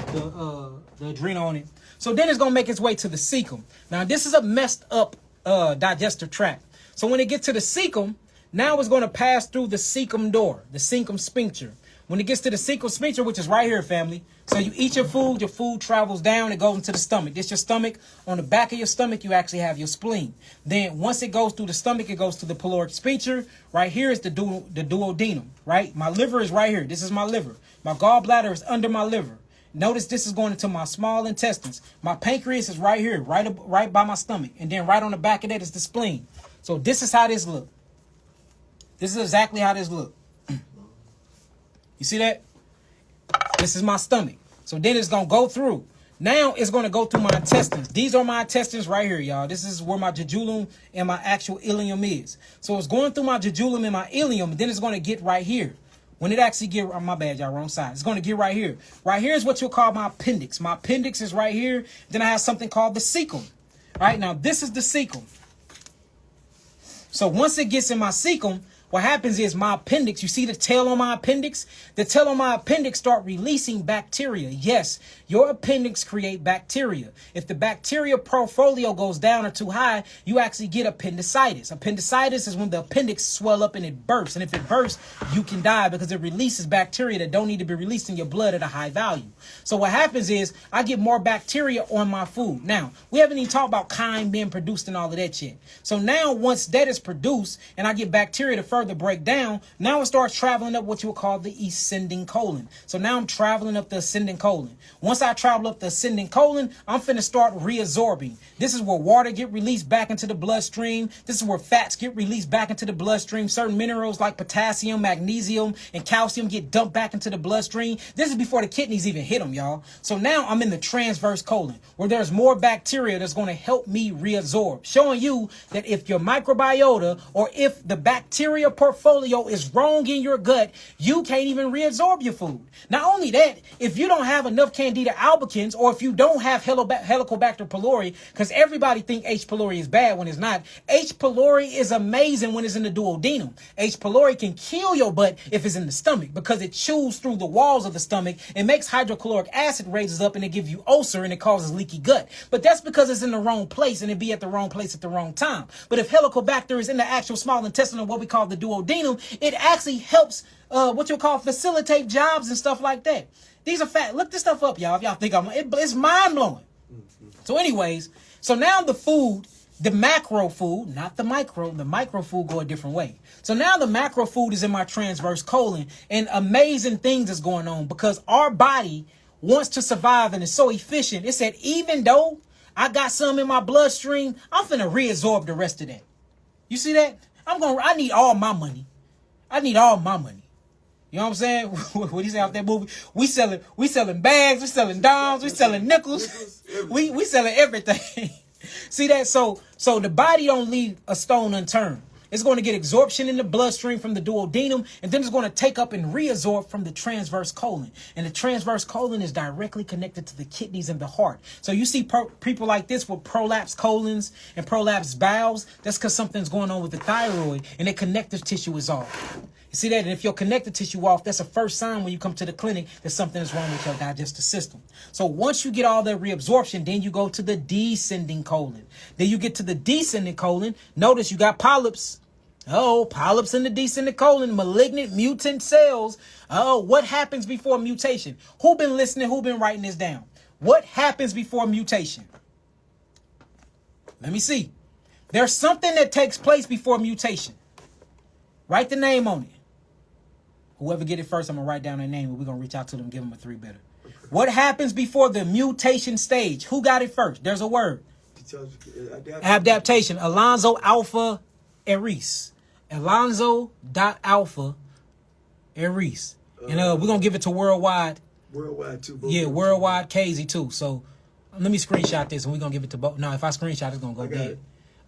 adrenal on it. So then it's gonna make its way to the cecum. Now this is a messed up digestive tract. So when it gets to the cecum, now it's going to pass through the cecum door, the cecum sphincter. When it gets to the cecum sphincter, which is right here, family. So you eat your food travels down, it goes into the stomach. This your stomach. On the back of your stomach, you actually have your spleen. Then once it goes through the stomach, it goes to the pyloric sphincter. Right here is the duodenum, right? My liver is right here. This is my liver. My gallbladder is under my liver. Notice this is going into my small intestines. My pancreas is right here, right by my stomach. And then right on the back of that is the spleen. So this is how this looks. This is exactly how this look. You see that? This is my stomach. So then it's going to go through. Now it's going to go through my intestines. These are my intestines right here, y'all. This is where my jejulum and my actual ileum is. So it's going through my jejulum and my ileum, and then it's going to get right here. When it actually get, oh, my bad, y'all, wrong side. It's going to get right here. Right here is what you'll call my appendix. My appendix is right here. Then I have something called the cecum. All right, now this is the cecum. So once it gets in my cecum, what happens is my appendix, you see the tail on my appendix? The tail on my appendix start releasing bacteria. Yes, your appendix create bacteria. If the bacteria portfolio goes down or too high, you actually get appendicitis. Appendicitis is when the appendix swell up and it bursts. And if it bursts, you can die because it releases bacteria that don't need to be released in your blood at a high value. So what happens is I get more bacteria on my food. Now, we haven't even talked about chyme being produced and all of that shit. So now once that is produced and I get bacteria to further break down, now it starts traveling up what you would call the ascending colon. So now I'm traveling up the ascending colon. Once I travel up the ascending colon, I'm finna start reabsorbing. This is where water get released back into the bloodstream. This is where fats get released back into the bloodstream. Certain minerals like potassium, magnesium, and calcium get dumped back into the bloodstream. This is before the kidneys even hit them, y'all. So now I'm in the transverse colon where there's more bacteria that's going to help me reabsorb, showing you that if your microbiota or if the bacteria your portfolio is wrong in your gut, you can't even reabsorb your food. Not only that, if you don't have enough Candida albicans, or if you don't have Helicobacter pylori, because everybody think H. pylori is bad when it's not. H. pylori is amazing when it's in the duodenum. H. pylori can kill your butt if it's in the stomach, because it chews through the walls of the stomach. It makes hydrochloric acid raises up and it gives you ulcer and it causes leaky gut. But that's because it's in the wrong place and it be at the wrong place at the wrong time. But if Helicobacter is in the actual small intestine, or what we call the duodenum, it actually helps what you call facilitate jobs and stuff like that. These are fact. Look this stuff up, y'all. If y'all think it's mind blowing. So anyways, so now the food, the macro food, not the micro food go a different way. So now the macro food is in my transverse colon, and amazing things is going on because our body wants to survive and is so efficient. It said, even though I got some in my bloodstream, I'm finna reabsorb the rest of that. You see that? I need all my money. I need all my money. You know what I'm saying? What he say out that movie? We selling bags, we selling dimes, we selling nickels. We selling everything. See that? So the body don't leave a stone unturned. It's going to get absorption in the bloodstream from the duodenum, and then it's going to take up and reabsorb from the transverse colon. And the transverse colon is directly connected to the kidneys and the heart. So you see people like this with prolapsed colons and prolapsed bowels. That's because something's going on with the thyroid, and the connective tissue is off. You see that? And if your connective tissue off, that's a first sign when you come to the clinic that something is wrong with your digestive system. So once you get all that reabsorption, then you go to the descending colon. Then you get to the descending colon. Notice you got polyps. Oh, polyps in the descending colon, malignant mutant cells. Oh, what happens before mutation? Who been listening? Who been writing this down? What happens before mutation? Let me see. There's something that takes place before mutation. Write the name on it. Whoever get it first, I'm going to write down their name, and we're going to reach out to them and give them a 3-better. What happens before the mutation stage? Who got it first? There's a word. Adaptation. Alonzo Alpha Aries. Alonzo.alpha Aries. And we're going to give it to Worldwide. Worldwide, too. Yeah, Worldwide Casey, too. So let me screenshot this, and we're going to give it to both. No, if I screenshot, it's going to go dead.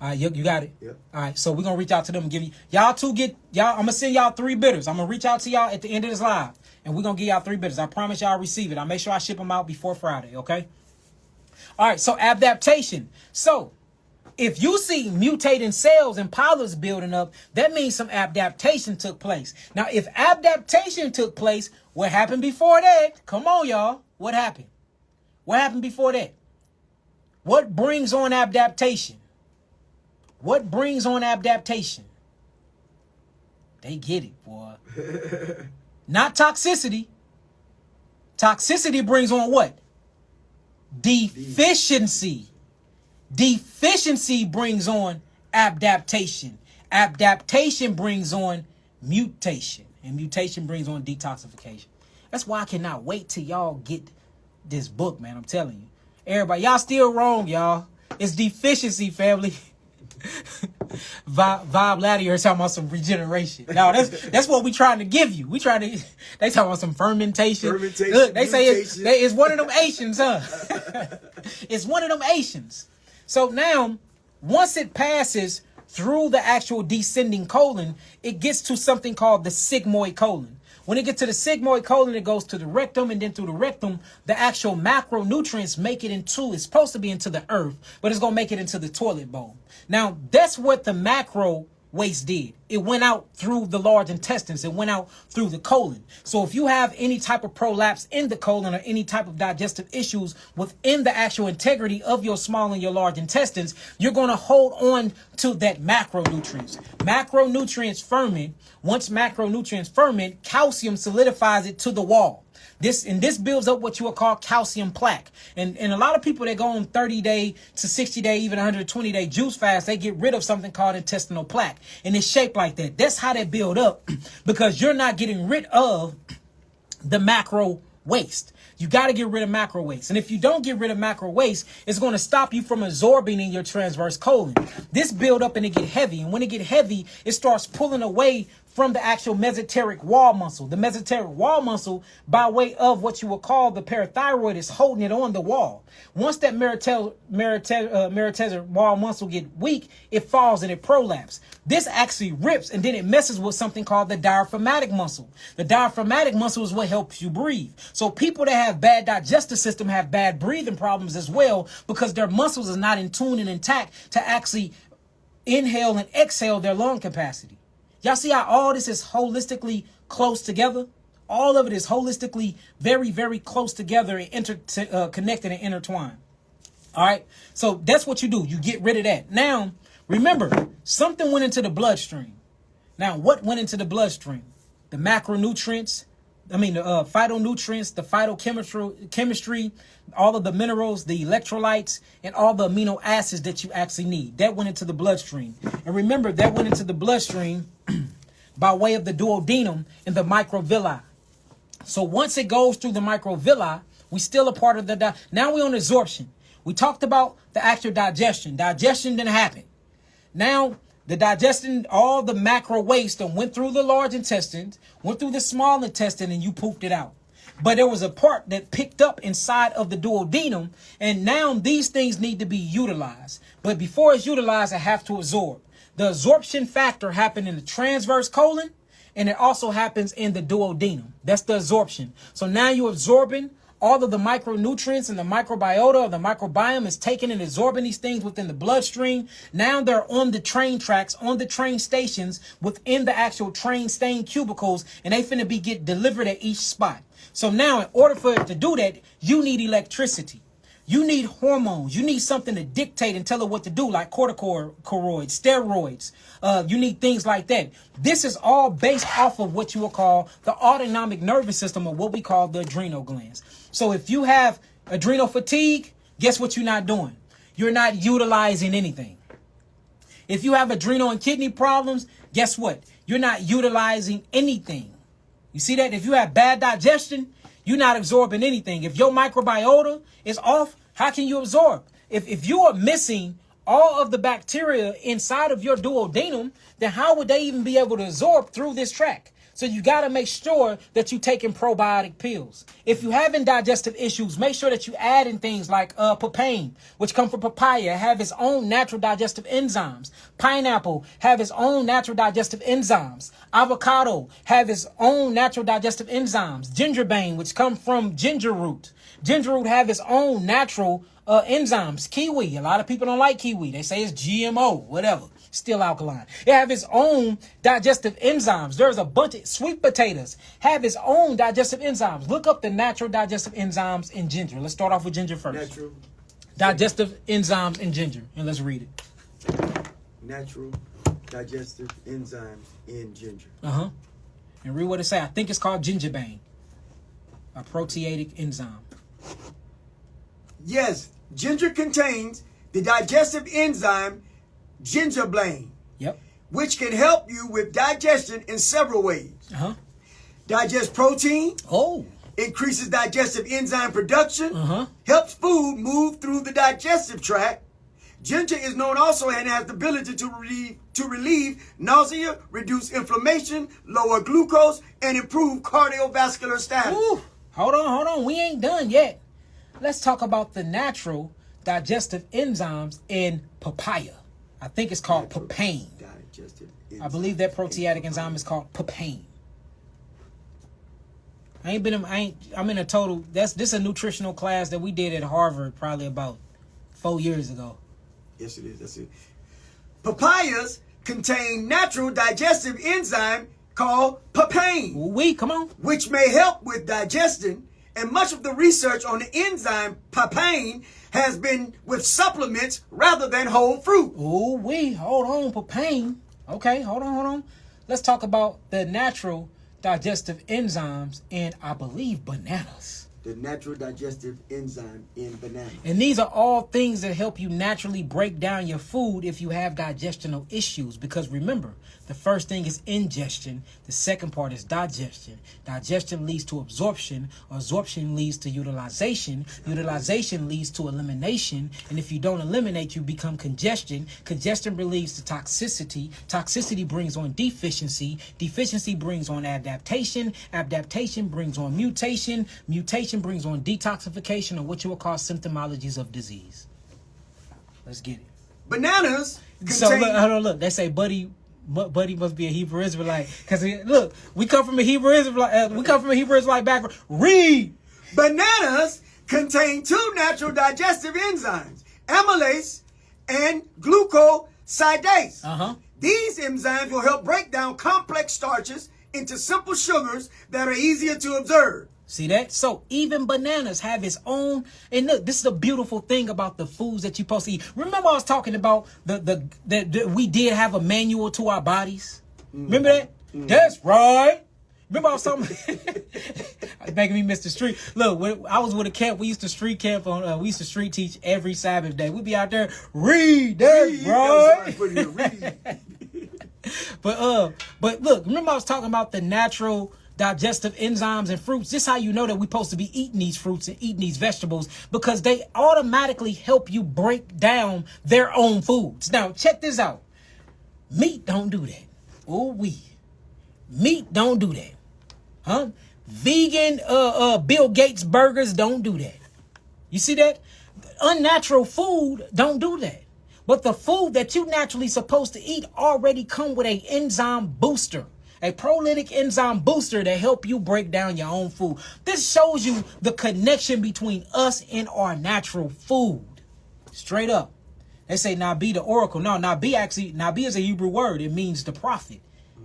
All right, you got it? Yep. All right, so we're going to reach out to them and give you... I'm going to send y'all 3 bitters. I'm going to reach out to y'all at the end of this live, and we're going to give y'all 3 bitters. I promise y'all receive it. I'll make sure I ship them out before Friday, okay? All right, so adaptation. So if you see mutating cells and polyps building up, that means some adaptation took place. Now, if adaptation took place, what happened before that? Come on, y'all. What happened? What happened before that? What brings on adaptation? What brings on adaptation? They get it, boy. Not toxicity. Toxicity brings on what? Deficiency. Deficiency brings on adaptation. Adaptation brings on mutation. And mutation brings on detoxification. That's why I cannot wait till y'all get this book, man. I'm telling you. Everybody, y'all still wrong, y'all. It's deficiency, family. Vibe Laddie here talking about some regeneration. No, that's what we trying to give you. They talking about some fermentation. Look, they say it's one of them Asians, huh? It's one of them Asians. So now, once it passes through the actual descending colon, it gets to something called the sigmoid colon. When it gets to the sigmoid colon, it goes to the rectum, and then through the rectum, the actual macronutrients make it into, it's supposed to be into the earth, but it's going to make it into the toilet bowl. Now, that's what the macro waste did. It went out through the large intestines. It went out through the colon. So if you have any type of prolapse in the colon or any type of digestive issues within the actual integrity of your small and your large intestines, you're going to hold on to that macronutrients. Macronutrients ferment. Once macronutrients ferment, calcium solidifies it to the wall. This builds up what you would call calcium plaque. And a lot of people that go on 30-day to 60-day, even 120-day juice fast, they get rid of something called intestinal plaque. And it's shaped like that. That's how they build up, because you're not getting rid of the macro waste. You got to get rid of macro waste. And if you don't get rid of macro waste, it's going to stop you from absorbing in your transverse colon. This build up and it get heavy. And when it get heavy, it starts pulling away from the actual mesenteric wall muscle. The mesenteric wall muscle, by way of what you would call the parathyroid, is holding it on the wall. Once that mesenteric wall muscle get weak, it falls and it prolapse. This actually rips, and then it messes with something called the diaphragmatic muscle. The diaphragmatic muscle is what helps you breathe. So people that have bad digestive system have bad breathing problems as well, because their muscles is not in tune and intact to actually inhale and exhale their lung capacity. Y'all see how all this is holistically close together? All of it is holistically very, very close together and connected and intertwined. All right. So that's what you do. You get rid of that. Now, remember, something went into the bloodstream. Now, what went into the bloodstream? The macronutrients, the phytonutrients, the phytochemistry, all of the minerals, the electrolytes, and all the amino acids that you actually need. That went into the bloodstream. And remember, that went into the bloodstream by way of the duodenum and the microvilli. So once it goes through the microvilli, we still a part of the, now we're on absorption. We talked about the actual digestion. Digestion didn't happen. Now, the digestion, all the macro waste went through the large intestine, went through the small intestine, and you pooped it out. But there was a part that picked up inside of the duodenum, and now these things need to be utilized. But before it's utilized, I have to absorb. The absorption factor happened in the transverse colon, and it also happens in the duodenum. That's the absorption. So now you're absorbing all of the micronutrients, and the microbiota or the microbiome is taking and absorbing these things within the bloodstream. Now they're on the train tracks, on the train stations, within the actual train stain cubicles, and they finna be get delivered at each spot. So now in order for it to do that, you need electricity. You need hormones. You need something to dictate and tell it what to do, like corticosteroids, steroids. You need things like that. This is all based off of what you will call the autonomic nervous system, or what we call the adrenal glands. So if you have adrenal fatigue, guess what you're not doing? You're not utilizing anything. If you have adrenal and kidney problems, guess what? You're not utilizing anything. You see that? If you have bad digestion, you're not absorbing anything. If your microbiota is off, how can you absorb? If you are missing all of the bacteria inside of your duodenum, then how would they even be able to absorb through this tract? So you got to make sure that you're taking probiotic pills. If you're having digestive issues, make sure that you add in things like papain, which come from papaya, have its own natural digestive enzymes. Pineapple have its own natural digestive enzymes. Avocado have its own natural digestive enzymes. Gingerbane, which come from ginger root. Ginger root have its own natural enzymes. Kiwi, a lot of people don't like kiwi. They say it's GMO, whatever. Still alkaline. It have its own digestive enzymes. There's a bunch of sweet potatoes have its own digestive enzymes. Look up the natural digestive enzymes in ginger. Let's start off with ginger first. Natural digestive enzymes in ginger, and let's read it. Natural digestive enzymes in ginger. And read what it say. I think it's called gingerbane, a proteatic enzyme. Yes, ginger contains the digestive enzyme gingerbane, which can help you with digestion in several ways. Digest protein. Increases digestive enzyme production. Helps food move through the digestive tract. Ginger is known also and has the ability to relieve nausea, reduce inflammation, lower glucose, and improve cardiovascular status. Hold on. We ain't done yet. Let's talk about the natural digestive enzymes in papaya. I think it's called papain. I believe that proteatic enzyme is called papain. I'm in a total, this is a nutritional class that we did at Harvard probably about 4 years ago. Yes, it is. That's it. Papayas contain natural digestive enzyme called papain. Come on. Which may help with digestion, and much of the research on the enzyme papain has been with supplements rather than whole fruit. Hold on, papain. Okay, hold on. Let's talk about the natural digestive enzymes in, I believe, bananas. the natural digestive enzyme in bananas. And these are all things that help you naturally break down your food if you have digestional issues. Because remember, the first thing is ingestion. The second part is digestion. Digestion leads to absorption. Absorption leads to utilization. Utilization leads to elimination. And if you don't eliminate, you become congestion. Congestion leads to toxicity. Toxicity brings on deficiency. Deficiency brings on adaptation. Adaptation brings on mutation. Mutation brings on detoxification, or what you will call symptomologies of disease. Let's get it. Bananas contain... So look, hold on, look. They say Buddy must be a Hebrew Israelite, because look, we come from a Hebrew Israelite background. Read. Bananas contain two natural digestive enzymes, amylase and glucosidase. These enzymes will help break down complex starches into simple sugars that are easier to observe. See that? So even bananas have its own. And look, this is a beautiful thing about the foods that you're supposed to eat. Remember I was talking about that we did have a manual to our bodies? Remember that? That's right. Remember I was talking making me miss the street. Look, when I was with a camp, we used to street camp on we used to street teach every Sabbath day. We'd be out there, read, that's right. But look, remember I was talking about the natural digestive enzymes and fruits. This is how you know that we're supposed to be eating these fruits and eating these vegetables, because they automatically help you break down their own foods. Now, check this out. Meat don't do that. Meat don't do that. Vegan Bill Gates burgers don't do that. You see that? Unnatural food don't do that. But the food that you naturally supposed to eat already come with an enzyme booster. A prolytic enzyme booster to help you break down your own food. This shows you the connection between us and our natural food. Straight up. They say Nabi the oracle. No, Nabi is a Hebrew word. It means the prophet.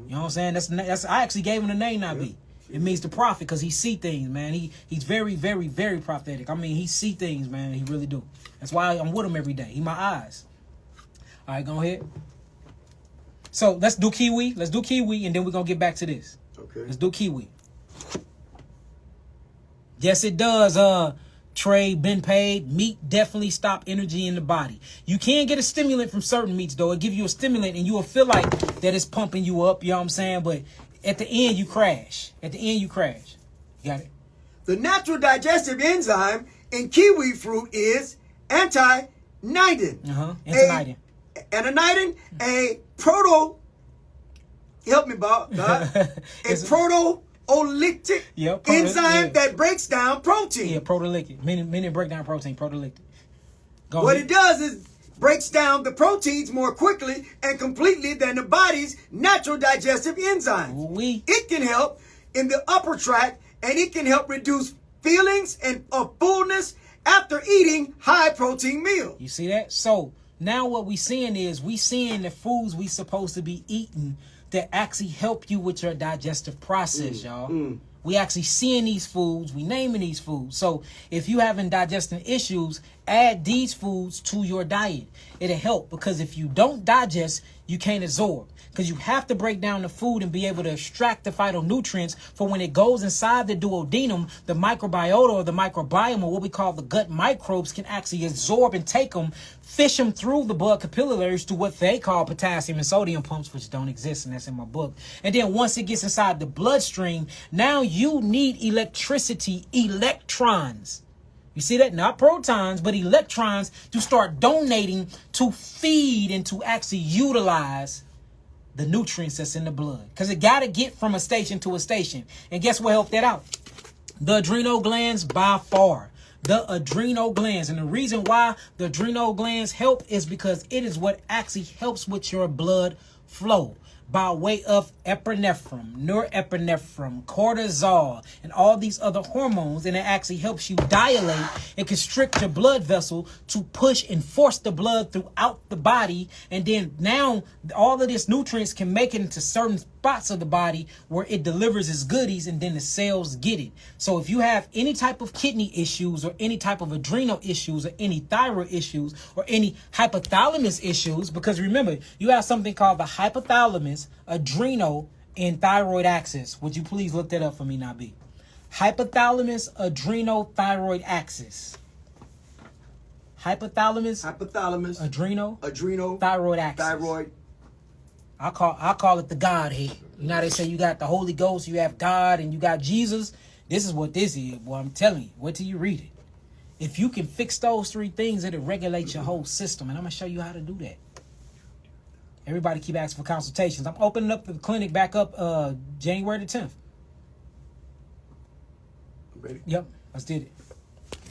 You know what I'm saying? That's I actually gave him the name Nabi. It means the prophet because he see things, man. He's very, very, very prophetic. I mean, he see things, man. He really do. That's why I'm with him every day. He my eyes. All right, go ahead. So let's do kiwi. Let's do kiwi, and then we're going to get back to this. Okay. Let's do kiwi. Yes, it does. Trade, been paid. Meat definitely stop energy in the body. You can get a stimulant from certain meats, though. It give you a stimulant, and you will feel like that it's pumping you up. You know what I'm saying? But at the end, you crash. You got it? The natural digestive enzyme in kiwi fruit is antinidin. Antinidin. Antinidin, a proto, help me, Bob, proteolytic enzyme that breaks down protein. Yeah, proteolytic, meaning break down protein, proteolytic. What it does is breaks down the proteins more quickly and completely than the body's natural digestive enzymes. It can help in the upper tract, and it can help reduce feelings of fullness after eating high protein meal. You see that? So now what we seeing is the foods we supposed to be eating that actually help you with your digestive process, y'all. We actually seeing these foods, we naming these foods. So if you having digestion issues, add these foods to your diet. It'll help, because if you don't digest, you can't absorb. Because you have to break down the food and be able to extract the phytonutrients for when it goes inside the duodenum, the microbiota or the microbiome, or what we call the gut microbes, can actually absorb and take them, fish them through the blood capillaries to what they call potassium and sodium pumps, which don't exist, and that's in my book. And then once it gets inside the bloodstream, now you need electricity, electrons. You see that? Not protons, but electrons to start donating to feed and to actually utilize the nutrients that's in the blood. Because it got to get from a station to a station. And guess what helped that out? The adrenal glands, by far. The adrenal glands. And the reason why the adrenal glands help is because it is what actually helps with your blood flow by way of epinephrine, norepinephrine, cortisol, and all these other hormones. And it actually helps you dilate and constrict your blood vessel to push and force the blood throughout the body. And then now all of this nutrients can make it into certain spots of the body where it delivers its goodies, and then the cells get it. So if you have any type of kidney issues or any type of adrenal issues or any thyroid issues or any hypothalamus issues, because remember, you have something called the hypothalamus, adrenal, and thyroid axis. Would you please look that up for me, Nabi? Hypothalamus adrenal thyroid axis. Hypothalamus adrenal thyroid axis. Thyroid. I call it the Godhead. You know how they say you got the Holy Ghost, you have God, and you got Jesus. This is what this is. Boy, I'm telling you. Wait till you read it. If you can fix those three things, it'll regulate your whole system. And I'm going to show you how to do that. Everybody keep asking for consultations. I'm opening up the clinic back up January the 10th. Ready? Yep, let's did it.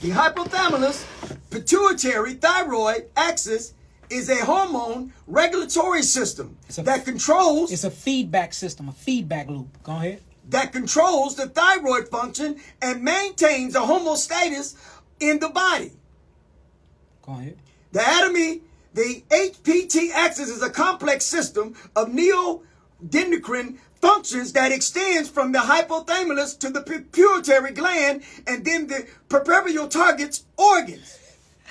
The hypothalamus pituitary thyroid axis is a hormone regulatory system that controls... It's a feedback system, a feedback loop. Go ahead. That controls the thyroid function and maintains a homeostasis in the body. Go ahead. The HPT axis is a complex system of neoendocrine functions that extends from the hypothalamus to the pituitary gland and then the peripheral targets organs.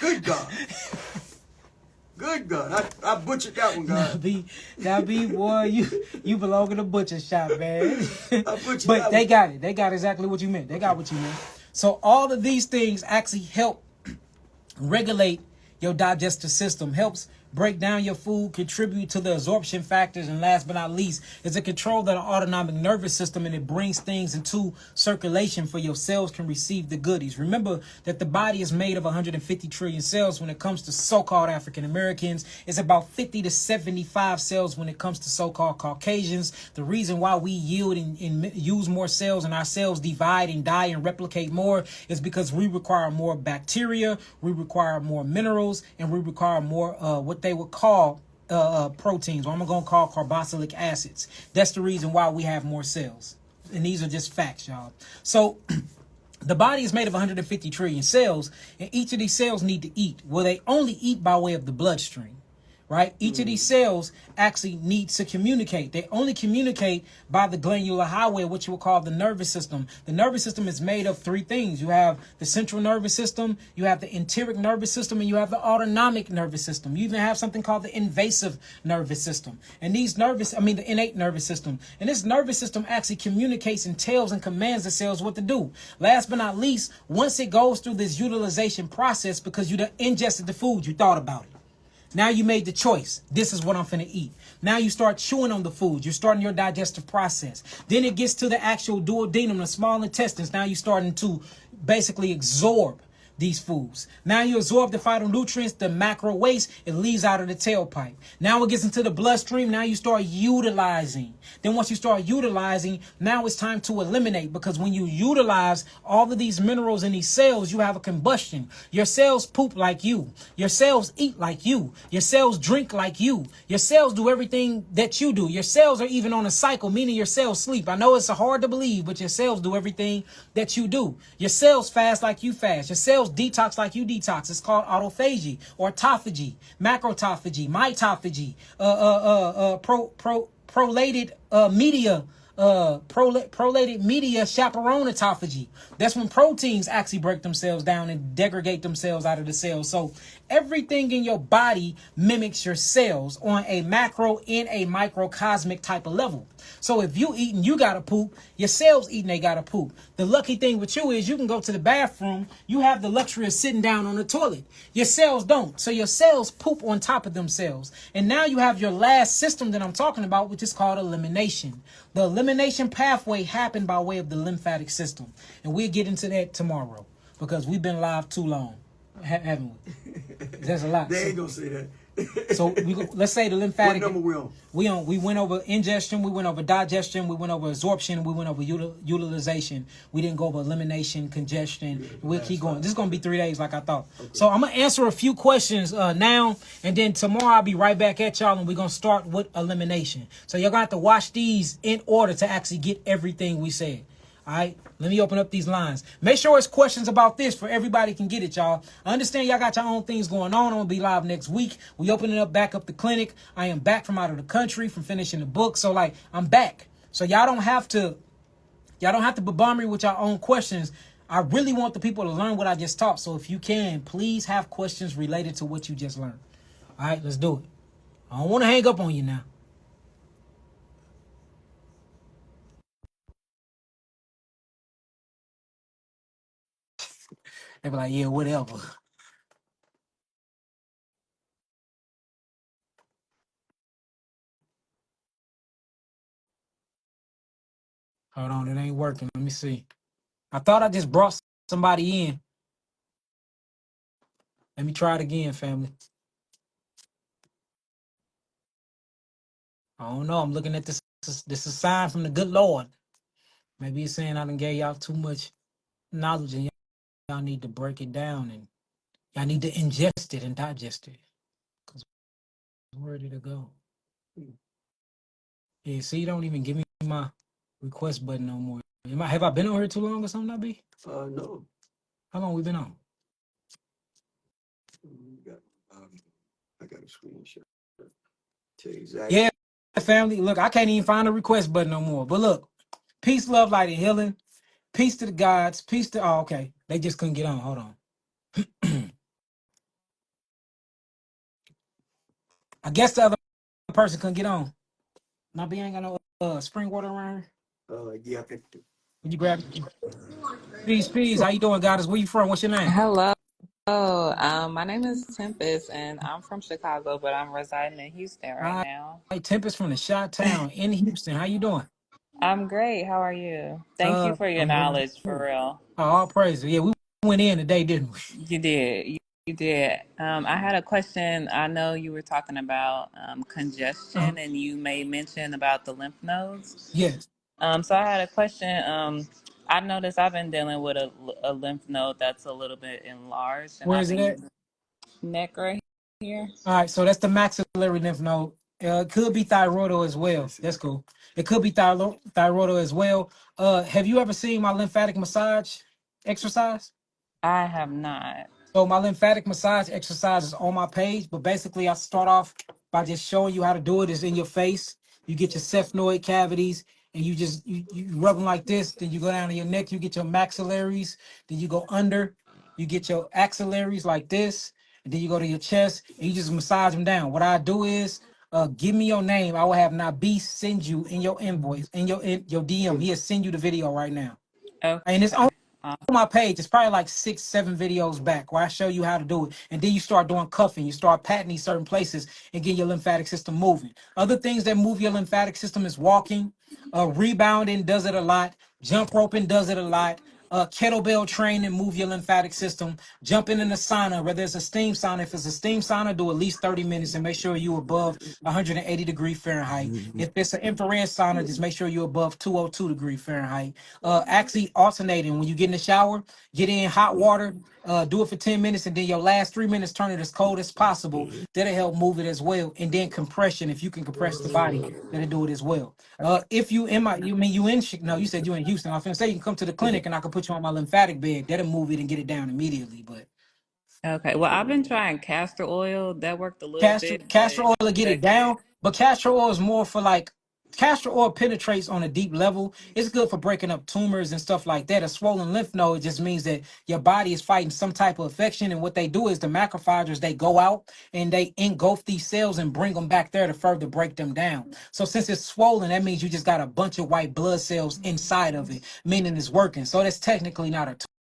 Good God. Good God. I butchered that one, God. Now be boy, you belong in the butcher shop, man. But they got it. They got exactly what you meant. They got what you meant. So all of these things actually help regulate your digestive system, helps break down your food, contribute to the absorption factors, and last but not least, is a control of the autonomic nervous system, and it brings things into circulation for your cells can receive the goodies. Remember that the body is made of 150 trillion cells when it comes to so-called African Americans. It's about 50 to 75 cells when it comes to so-called Caucasians. The reason why we yield and use more cells and our cells divide and die and replicate more is because we require more bacteria, we require more minerals, and we require more what they would call proteins, or I'm going to call carboxylic acids. That's the reason why we have more cells. And these are just facts, y'all. So the body is made of 150 trillion cells, and each of these cells need to eat. Well, they only eat by way of the bloodstream, right? Each of these cells actually needs to communicate. They only communicate by the glandular highway, what you would call the nervous system. The nervous system is made of three things. You have the central nervous system, you have the enteric nervous system, and you have the autonomic nervous system. You even have something called the invasive nervous system. And the innate nervous system. And this nervous system actually communicates and tells and commands the cells what to do. Last but not least, once it goes through this utilization process, because you done ingested the food, you thought about it. Now you made the choice. This is what I'm finna eat. Now you start chewing on the food. You're starting your digestive process. Then it gets to the actual duodenum, the small intestines. Now you're starting to basically absorb these foods. Now you absorb the phytonutrients, the macro waste, it leaves out of the tailpipe. Now it gets into the bloodstream. Now you start utilizing. Then once you start utilizing, now it's time to eliminate, because when you utilize all of these minerals in these cells, you have a combustion. Your cells poop like you. Your cells eat like you. Your cells drink like you. Your cells do everything that you do. Your cells are even on a cycle, meaning your cells sleep. I know it's hard to believe, but your cells do everything that you do. Your cells fast like you fast. Your cells detox like you detox. It's called autophagy or autophagy, macrotophagy, mitophagy, prolated media, prolated media chaperone autophagy. That's when proteins actually break themselves down and degrade themselves out of the cells. So everything in your body mimics your cells on a macro and a microcosmic type of level. So if you eating, you gotta poop. Your cells eating, they gotta poop. The lucky thing with you is you can go to the bathroom. You have the luxury of sitting down on the toilet. Your cells don't. So your cells poop on top of themselves. And now you have your last system that I'm talking about, which is called elimination. The elimination pathway happened by way of the lymphatic system. And we'll get into that tomorrow, because we've been live too long, haven't we? There's a lot. They ain't gonna say that. So let's say the lymphatic. What number we on? We went over ingestion, we went over digestion, we went over absorption, we went over utilization. We didn't go over elimination, congestion. We'll keep going. This is gonna be 3 days, like I thought. Okay. So I'm gonna answer a few questions now, and then tomorrow I'll be right back at y'all, and we're gonna start with elimination. So y'all gonna have to watch these in order to actually get everything we said. All right, let me open up these lines. Make sure it's questions about this for everybody can get it, y'all. I understand y'all got your own things going on. I'm going to be live next week. We opening up back up the clinic. I am back from out of the country, from finishing the book. So, like, I'm back. So y'all don't have to bombard me with your own questions. I really want the people to learn what I just taught. So if you can, please have questions related to what you just learned. All right, let's do it. I don't want to hang up on you now. They be like, yeah, whatever. Hold on, it ain't working. Let me see. I thought I just brought somebody in. Let me try it again, family. I don't know. I'm looking at this. This is a sign from the good Lord. Maybe it's saying I done gave y'all too much knowledge and y'all need to break it down and y'all need to ingest it and digest it. Because where did it go? Yeah, see, you don't even give me my request button no more. Have I been on here too long or something, that be? No. How long we been on? I got a screenshot. Tell you exactly. Yeah, family. Look, I can't even find a request button no more. But look, peace, love, light, and healing. Peace to the gods. Peace to. Oh, okay. They just couldn't get on. Hold on. I guess the other person couldn't get on. My B ain't got no spring water around here. Yeah. Would you grab it? Peace. How you doing, goddess? Where you from? What's your name? Hello. My name is Tempest, and I'm from Chicago, but I'm residing in Houston right Hi, now. Tempest from the Shot Town in Houston. How you doing? I'm great. How are you? Thank you for your I'm doing knowledge, for good. real. All praise. Yeah, we went in today, didn't we? You did. You did. I had a question. I know you were talking about Uh-huh. congestion, and you made mention about the lymph nodes. Yes. So I had a question. I noticed I've been dealing with a lymph node that's a little bit enlarged, and Where I've is it been at? using neck right here. All right, so that's the maxillary lymph node. It could be thyroidal as well. That's cool. It could be thyroidal as well. Have you ever seen my lymphatic massage exercise? I have not. So my lymphatic massage exercise is on my page, but basically I start off by just showing you how to do it. It's in your face. You get your cephaloid cavities and you rub them like this. Then you go down to your neck. You get your maxillaries. Then you go under. You get your axillaries like this. And then you go to your chest and you just massage them down. What I do is give me your name. I will have Nabi send you in your invoice, in your DM. He'll send you the video right now. And it's on Okay. my page. It's probably like 6, 7 videos back where I show you how to do it. And then you start doing cuffing. You start patting these certain places and get your lymphatic system moving. Other things that move your lymphatic system is walking. Rebounding does it a lot. Jump roping does it a lot. Kettlebell training, move your lymphatic system. Jumping in the sauna, whether it's a steam sauna. If it's a steam sauna, do at least 30 minutes and make sure you're above 180 degrees Fahrenheit. If it's an infrared sauna, just make sure you're above 202 degrees Fahrenheit. Actually alternating when you get in the shower, get in hot water, do it for 10 minutes, and then your last 3 minutes turn it as cold as possible. That'll help move it as well. And then compression, if you can compress the body, that'll do it as well. If you in my, you mean you in? No, you said you in Houston. I was gonna say you can come to the clinic and I can put you on my lymphatic bed. That'll move it and get it down immediately. But Okay. Well, I've been trying castor oil. That worked a little castor bit, castor but oil will is get it that good? down, but castor oil is more for like castor oil penetrates on a deep level. It's good for breaking up tumors and stuff like that. A swollen lymph node just means that your body is fighting some type of infection, and what they do is the macrophages, they go out and they engulf these cells and bring them back there to further break them down. So since it's swollen, that means you just got a bunch of white blood cells inside of it, meaning it's working. So that's technically not a